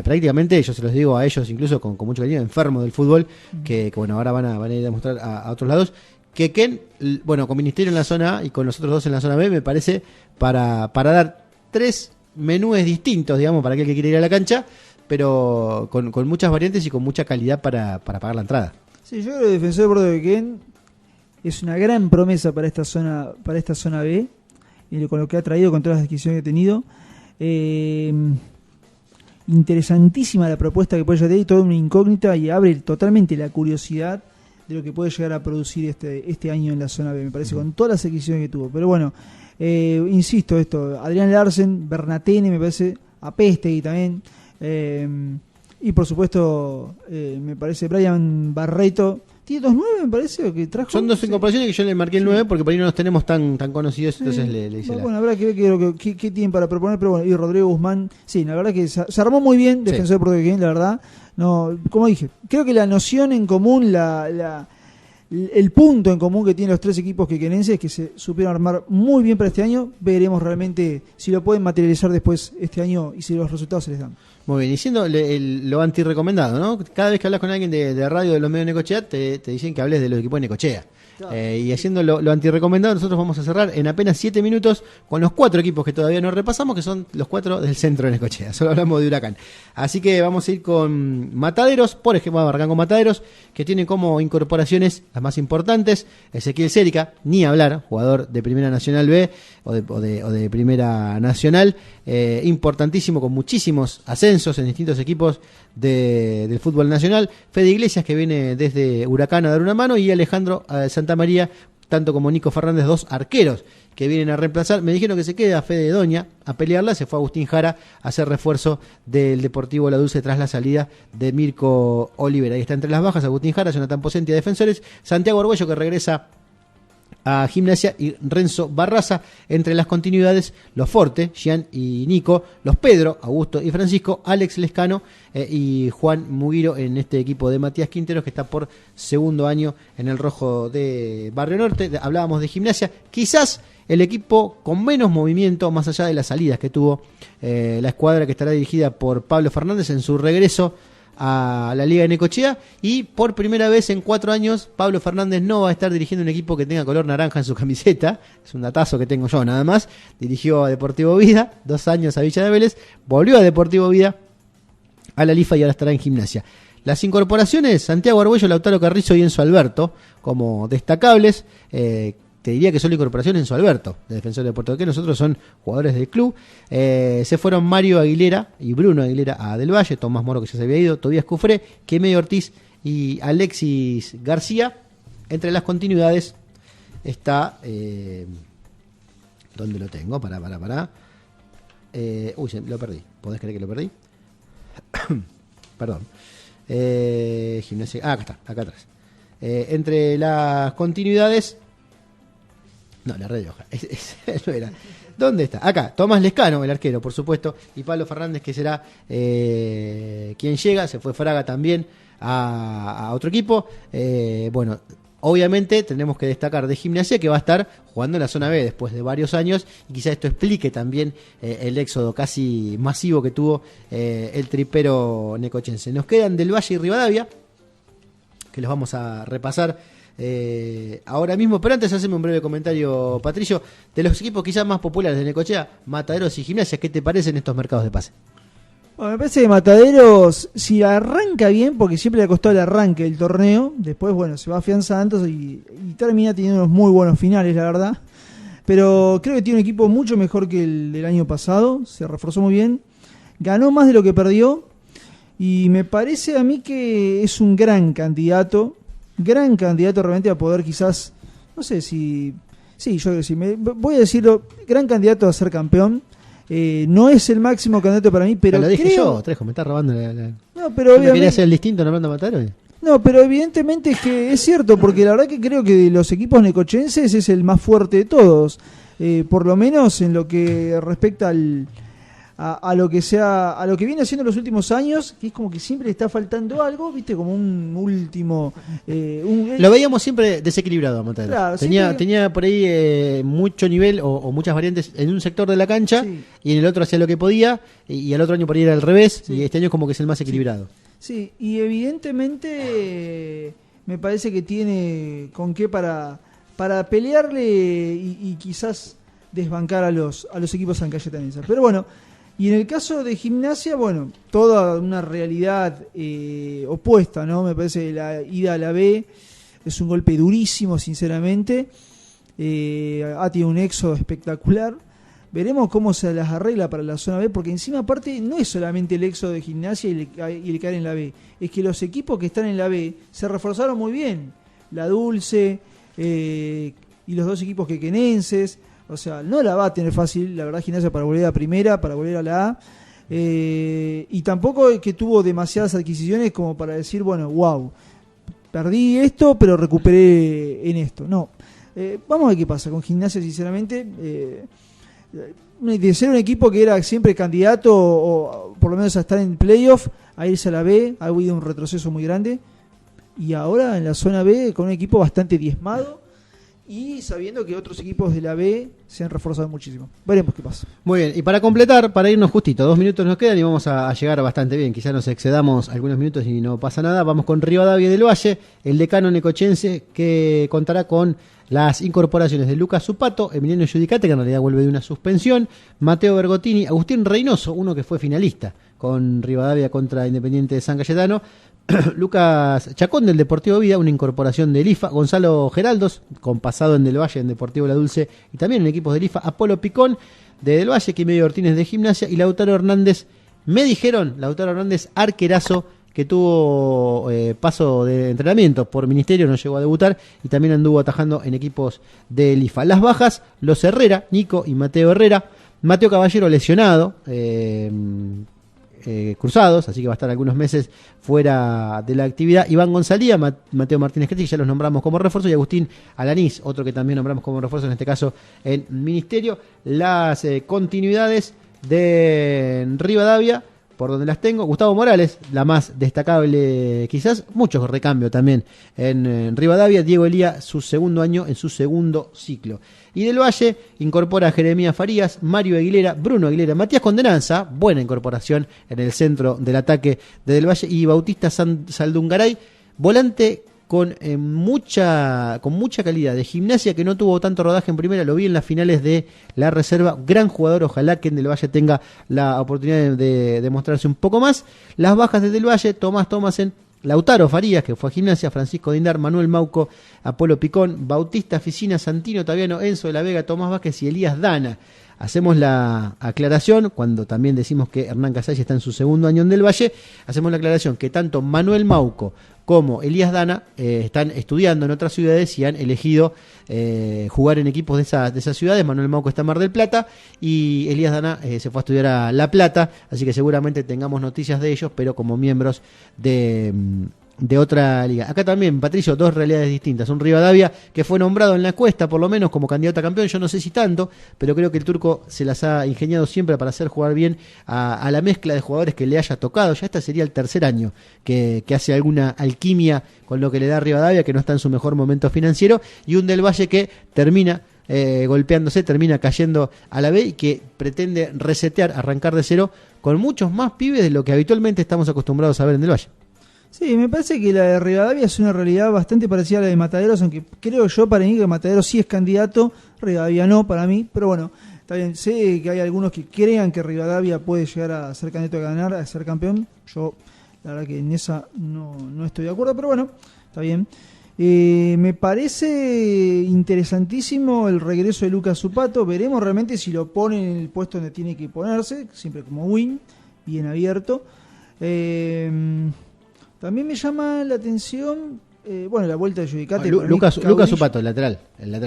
prácticamente, yo se los digo a ellos incluso con mucho cariño, enfermos del fútbol, que bueno, ahora van a ir a demostrar a otros lados. Que Ken, bueno, con Ministerio en la zona A y con los otros dos en la zona B, me parece para dar 3 menúes distintos, digamos, para aquel que quiere ir a la cancha, pero con muchas variantes y con mucha calidad para pagar la entrada. Sí, yo creo que el Defensor de Puerto Riquén es una gran promesa para esta zona B, y con lo que ha traído, con todas las adquisiciones que ha tenido. Interesantísima la propuesta que puede llegar y toda una incógnita, y abre totalmente la curiosidad de lo que puede llegar a producir este año en la zona B, me parece, con todas las adquisiciones que tuvo. Pero bueno, insisto, Adrián Larsen, Bernatene, me parece, Apestegui también, y por supuesto me parece Brian Barreto. ¿Tiene 2-9, me parece? ¿O que trajo? Son 2 incorporaciones que yo le marqué el 9 porque por ahí no los tenemos tan conocidos, entonces le hice bueno, habrá que ver qué tienen para proponer, pero bueno, y Rodrigo Guzmán, sí, la verdad que se armó muy bien Defensor de Puerto Riquén, la verdad. No, como dije, creo que la noción en común, el punto en común que tienen los 3 equipos quequenenses es que se supieron armar muy bien para este año. Veremos realmente si lo pueden materializar después este año y si los resultados se les dan. Muy bien, y siendo lo antirrecomendado, ¿no? Cada vez que hablas con alguien de radio de los medios de Necochea, te dicen que hables de los equipos de Necochea. Claro. Y haciendo lo antirrecomendado, nosotros vamos a cerrar en apenas 7 minutos con los 4 equipos que todavía no repasamos, que son los 4 del centro de Necochea. Solo hablamos de Huracán. Así que vamos a ir con Mataderos, por ejemplo, vamos a arrancar con Mataderos, que tiene como incorporaciones las más importantes: Ezequiel Cérica, ni hablar, jugador de Primera Nacional B o de Primera Nacional, importantísimo, con muchísimos ascensos en distintos equipos del fútbol nacional. Fede Iglesias, que viene desde Huracán a dar una mano, y Alejandro Santa María, tanto como Nico Fernández, 2 arqueros que vienen a reemplazar. Me dijeron que se queda Fede Doña a pelearla, se fue Agustín Jara a hacer refuerzo del Deportivo La Dulce tras la salida de Mirko Olivera. Ahí está entre las bajas Agustín Jara, Jonathan Pocenti a Defensores, Santiago Arguello, que regresa a Gimnasia, y Renzo Barraza. Entre las continuidades, los Forte, Gian y Nico, los Pedro, Augusto y Francisco, Alex Lescano y Juan Muguiro en este equipo de Matías Quinteros, que está por 2º año en el rojo de Barrio Norte. Hablábamos de Gimnasia, quizás el equipo con menos movimiento, más allá de las salidas que tuvo la escuadra, que estará dirigida por Pablo Fernández en su regreso a la Liga de Necochea, y por primera vez en 4 años Pablo Fernández no va a estar dirigiendo un equipo que tenga color naranja en su camiseta. Es un datazo que tengo yo nada más. Dirigió a Deportivo Vida 2 años a Villa de Vélez, volvió a Deportivo Vida, a la Lifa, y ahora estará en Gimnasia. Las incorporaciones: Santiago Arguello, Lautaro Carrizo y Enzo Alberto como destacables. te diría que solo incorporación Enzo Alberto, de Defensor de Puerto Qué. Nosotros son jugadores del club. Se fueron Mario Aguilera y Bruno Aguilera a Del Valle, Tomás Moro, que ya se había ido, Tobías Cufré, Quemedio Ortiz y Alexis García. Entre las continuidades está... ¿dónde lo tengo? Pará. Lo perdí. ¿Podés creer que lo perdí? Perdón. Gimnasia... acá está, acá atrás. Entre las continuidades... No, la red de hoja. No era. ¿Dónde está? Acá, Tomás Lescano, el arquero, por supuesto, y Pablo Fernández, que será quien llega. Se fue Fraga también a otro equipo. Bueno, obviamente tenemos que destacar de Gimnasia, que va a estar jugando en la zona B después de varios años, y quizá esto explique también el éxodo casi masivo que tuvo el tripero necochense. Nos quedan Del Valle y Rivadavia, que los vamos a repasar ahora mismo, pero antes haceme un breve comentario, Patricio, de los equipos quizás más populares de Necochea, Mataderos y Gimnasia. ¿Qué te parecen estos mercados de pase? Bueno, me parece que Mataderos, si arranca bien, porque siempre le ha costado el arranque del torneo, después, bueno, se va afianzando y termina teniendo unos muy buenos finales, la verdad. Pero creo que tiene un equipo mucho mejor que el del año pasado, se reforzó muy bien, ganó más de lo que perdió, y me parece a mí que es un gran candidato realmente a poder quizás, no sé si... Sí, yo sí, voy a decirlo, gran candidato a ser campeón. No es el máximo candidato para mí, pero lo dije creo... yo, Trejo, me estás robando No, pero obviamente... ¿Quería ser el distinto nombrando a Mataderos? No, pero evidentemente es que es cierto, porque la verdad que creo que de los equipos necochenses es el más fuerte de todos, por lo menos en lo que respecta a lo que viene haciendo en los últimos años, que es como que siempre le está faltando algo, viste, como un último... Lo veíamos siempre desequilibrado a Mataderos. Claro, tenía por ahí mucho nivel o muchas variantes en un sector de la cancha, sí, y en el otro hacía lo que podía, y al otro año por ahí era al revés, sí, y este año como que es el más equilibrado. Sí, y evidentemente me parece que tiene con qué para pelearle y quizás desbancar a los equipos sancayetanenses. Pero bueno, y en el caso de Gimnasia, bueno, toda una realidad opuesta, ¿no? Me parece que la ida a la B es un golpe durísimo, sinceramente. Ha tenido un éxodo espectacular. Veremos cómo se las arregla para la zona B, porque encima aparte no es solamente el éxodo de Gimnasia y el caer en la B, es que los equipos que están en la B se reforzaron muy bien. La Dulce y los dos equipos quequenenses. O sea, no la va a tener fácil, la verdad, Gimnasia, para volver a primera, para volver a la A. Y tampoco es que tuvo demasiadas adquisiciones como para decir, bueno, wow, perdí esto, pero recuperé en esto. No. Vamos a ver qué pasa con Gimnasia, sinceramente. De ser un equipo que era siempre candidato, o por lo menos a estar en playoff, a irse a la B, ha habido un retroceso muy grande. Y ahora en la zona B, con un equipo bastante diezmado, y sabiendo que otros equipos de la B se han reforzado muchísimo. Veremos qué pasa. Muy bien, y para completar, para irnos justito, 2 minutos nos quedan y vamos a llegar bastante bien. Quizás nos excedamos algunos minutos y no pasa nada. Vamos con Rivadavia del Valle, el decano necochense, que contará con las incorporaciones de Lucas Zupato, Emiliano Giudicate, que en realidad vuelve de una suspensión, Mateo Bergottini, Agustín Reynoso, uno que fue finalista con Rivadavia contra Independiente de San Cayetano, Lucas Chacón del Deportivo Vida, una incorporación del IFA, Gonzalo Geraldos, con pasado en Del Valle, en Deportivo La Dulce y también en equipos del IFA, Apolo Picón de Del Valle, Quimedio Ortínez de Gimnasia y Lautaro Hernández, Lautaro Hernández, arquerazo, que tuvo paso de entrenamiento por Ministerio, no llegó a debutar y también anduvo atajando en equipos del IFA. Las bajas, los Herrera, Nico y Mateo Herrera, Mateo Caballero lesionado, cruzados, así que va a estar algunos meses fuera de la actividad. Iván Gonzalía, Mateo Martínez Cretti, ya los nombramos como refuerzo, y Agustín Alanís, otro que también nombramos como refuerzo, en este caso en Ministerio. Las continuidades de Rivadavia, por donde las tengo: Gustavo Morales, la más destacable quizás, muchos recambios también en Rivadavia. Diego Elía, su segundo año en su segundo ciclo. Y Del Valle incorpora a Jeremías Farías, Mario Aguilera, Bruno Aguilera, Matías Condenanza, buena incorporación en el centro del ataque de Del Valle, y Bautista Saldungaray, volante con mucha calidad, de Gimnasia, que no tuvo tanto rodaje en primera, lo vi en las finales de la reserva, gran jugador, ojalá que en Del Valle tenga la oportunidad de mostrarse un poco más. Las bajas de Del Valle: Tomás Thomasen, Lautaro Farías, que fue a Gimnasia, Francisco Dindar, Manuel Mauco, Apolo Picón, Bautista Ficina, Santino Taviano, Enzo de la Vega, Tomás Vázquez y Elías Dana. Hacemos la aclaración, cuando también decimos que Hernán Casalla está en su segundo año en Del Valle, hacemos la aclaración que tanto Manuel Mauco como Elías Dana están estudiando en otras ciudades y han elegido jugar en equipos de esas ciudades. Manuel Mauco está en Mar del Plata y Elías Dana se fue a estudiar a La Plata, así que seguramente tengamos noticias de ellos, pero como miembros de otra liga. Acá también, Patricio, dos realidades distintas. Un Rivadavia que fue nombrado en la encuesta, por lo menos, como candidato a campeón. Yo no sé si tanto, pero creo que el turco se las ha ingeniado siempre para hacer jugar bien a la mezcla de jugadores que le haya tocado. Ya este sería el tercer año que hace alguna alquimia con lo que le da Rivadavia, que no está en su mejor momento financiero. Y un Del Valle que termina golpeándose, termina cayendo a la B y que pretende resetear, arrancar de cero con muchos más pibes de lo que habitualmente estamos acostumbrados a ver en Del Valle. Sí, me parece que la de Rivadavia es una realidad bastante parecida a la de Mataderos, aunque creo yo para mí que Mataderos sí es candidato, Rivadavia no para mí, pero bueno, está bien, sé que hay algunos que crean que Rivadavia puede llegar a ser candidato a ganar, a ser campeón, yo la verdad que en esa no estoy de acuerdo, pero bueno, está bien. Me parece interesantísimo el regreso de Lucas Zupato, veremos realmente si lo pone en el puesto donde tiene que ponerse, siempre como win, bien abierto. También me llama la atención, la vuelta de Giudicate. Lucas Zupato, el lateral,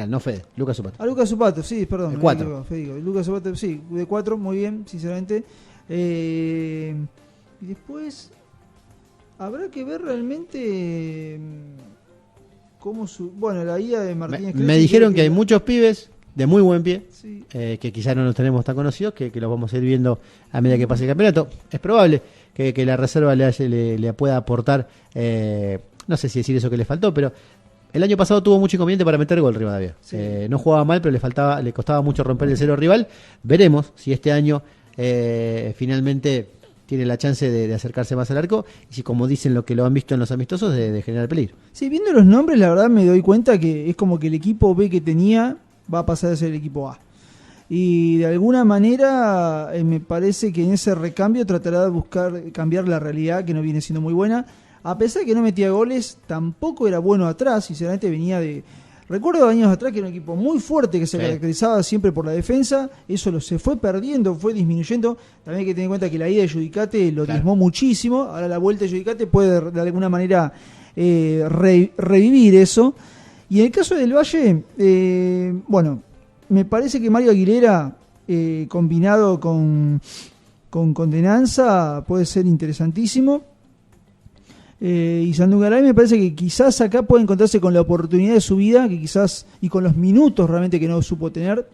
no Fede, Lucas Zupato. Lucas Zupato, sí, perdón. El 4. Lucas Zupato, sí, de 4, muy bien, sinceramente. Y después, habrá que ver realmente cómo la ida de Martínez. Me dijeron que hay muchos pibes de muy buen pie, sí, que quizás no los tenemos tan conocidos, que los vamos a ir viendo a medida que pase el campeonato. Es probable que la reserva le pueda aportar, no sé si decir eso que le faltó, pero el año pasado tuvo mucho inconveniente para meter gol Rivadavia. Sí. No jugaba mal, pero le costaba mucho romper el cero rival. Veremos si este año finalmente tiene la chance de acercarse más al arco y si, como dicen lo que lo han visto en los amistosos, de generar peligro. Sí, viendo los nombres, la verdad me doy cuenta que es como que el equipo B que tenía va a pasar a ser el equipo A. Y de alguna manera me parece que en ese recambio tratará de buscar cambiar la realidad, que no viene siendo muy buena. A pesar de que no metía goles, tampoco era bueno atrás, sinceramente venía de... Recuerdo años atrás que era un equipo muy fuerte que se caracterizaba siempre por la defensa, eso se fue perdiendo, fue disminuyendo. También hay que tener en cuenta que la ida de Giudicate lo diezmó muchísimo, ahora la vuelta de Giudicate puede de alguna manera revivir eso. Y en el caso del Valle, me parece que Mario Aguilera, combinado con Condenanza, puede ser interesantísimo. Y Sandungaray me parece que quizás acá puede encontrarse con la oportunidad de su vida, que quizás, y con los minutos realmente que no supo tener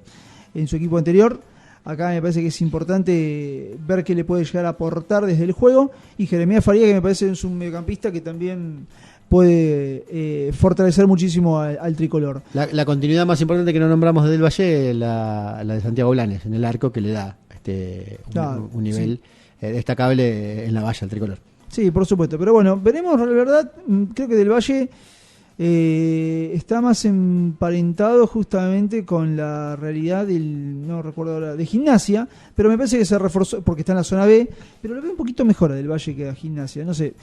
en su equipo anterior. Acá me parece que es importante ver qué le puede llegar a aportar desde el juego. Y Jeremías Faría, que me parece es un mediocampista que también puede fortalecer muchísimo al tricolor. La continuidad más importante que no nombramos desde el Valle, la de Santiago Blanes, en el arco, que le da un nivel destacable en la valla al tricolor. Sí, por supuesto, pero bueno, veremos, la verdad, creo que Del Valle está más emparentado justamente con la realidad no recuerdo ahora, de Gimnasia, pero me parece que se reforzó, porque está en la zona B, pero lo veo un poquito mejor a Del Valle que a Gimnasia, no sé,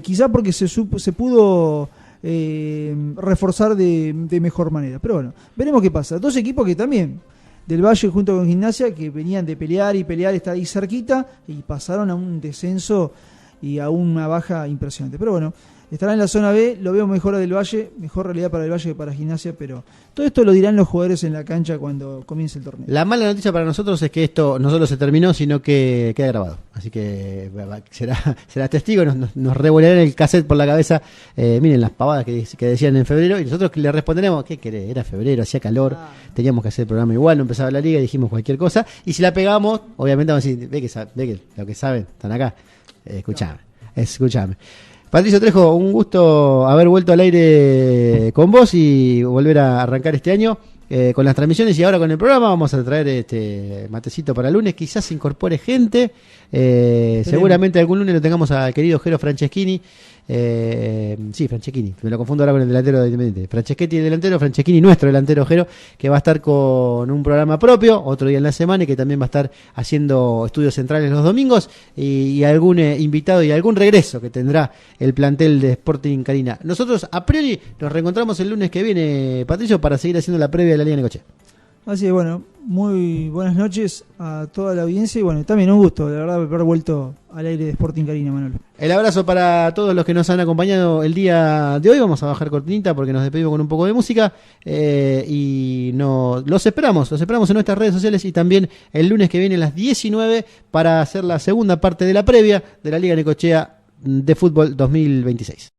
quizá porque se pudo reforzar de mejor manera, pero bueno, veremos qué pasa. Dos equipos que también, Del Valle junto con Gimnasia, que venían de pelear, está ahí cerquita, y pasaron a un descenso y a una baja impresionante. Pero bueno, estará en la zona B, lo veo mejor a Del Valle, mejor realidad para Del Valle que para Gimnasia, pero todo esto lo dirán los jugadores en la cancha cuando comience el torneo. La mala noticia para nosotros es que esto no solo se terminó, sino que queda grabado. Así que será testigo, nos revolearán el cassette por la cabeza. Miren las pavadas que decían en febrero, y nosotros le responderemos, ¿qué querés? Era febrero, hacía calor, teníamos que hacer el programa igual, no empezaba la liga, dijimos cualquier cosa, y si la pegamos, obviamente vamos a decir, ve que lo que saben, están acá. Escúchame. Patricio Trejo, un gusto haber vuelto al aire con vos y volver a arrancar este año. con las transmisiones y ahora con el programa. Vamos a traer matecito para el lunes, quizás se incorpore gente, seguramente algún lunes lo tengamos al querido Jero Franceschini. Sí, Franceschini, me lo confundo ahora con el delantero de Independiente. Franceschetti el delantero, Franceschini nuestro delantero Jero, que va a estar con un programa propio otro día en la semana y que también va a estar haciendo estudios centrales los domingos y algún invitado y algún regreso que tendrá el plantel de Sporting Carina. Nosotros a priori nos reencontramos el lunes que viene, Patricio, para seguir haciendo la previa de la Liga Necochea. Así es, bueno, muy buenas noches a toda la audiencia y bueno, también un gusto, la verdad, haber vuelto al aire de Sporting Carina, Manolo. El abrazo para todos los que nos han acompañado el día de hoy. Vamos a bajar cortinita porque nos despedimos con un poco de música y los esperamos en nuestras redes sociales y también el lunes que viene a las 19 para hacer la segunda parte de la previa de la Liga Necochea de Fútbol 2026.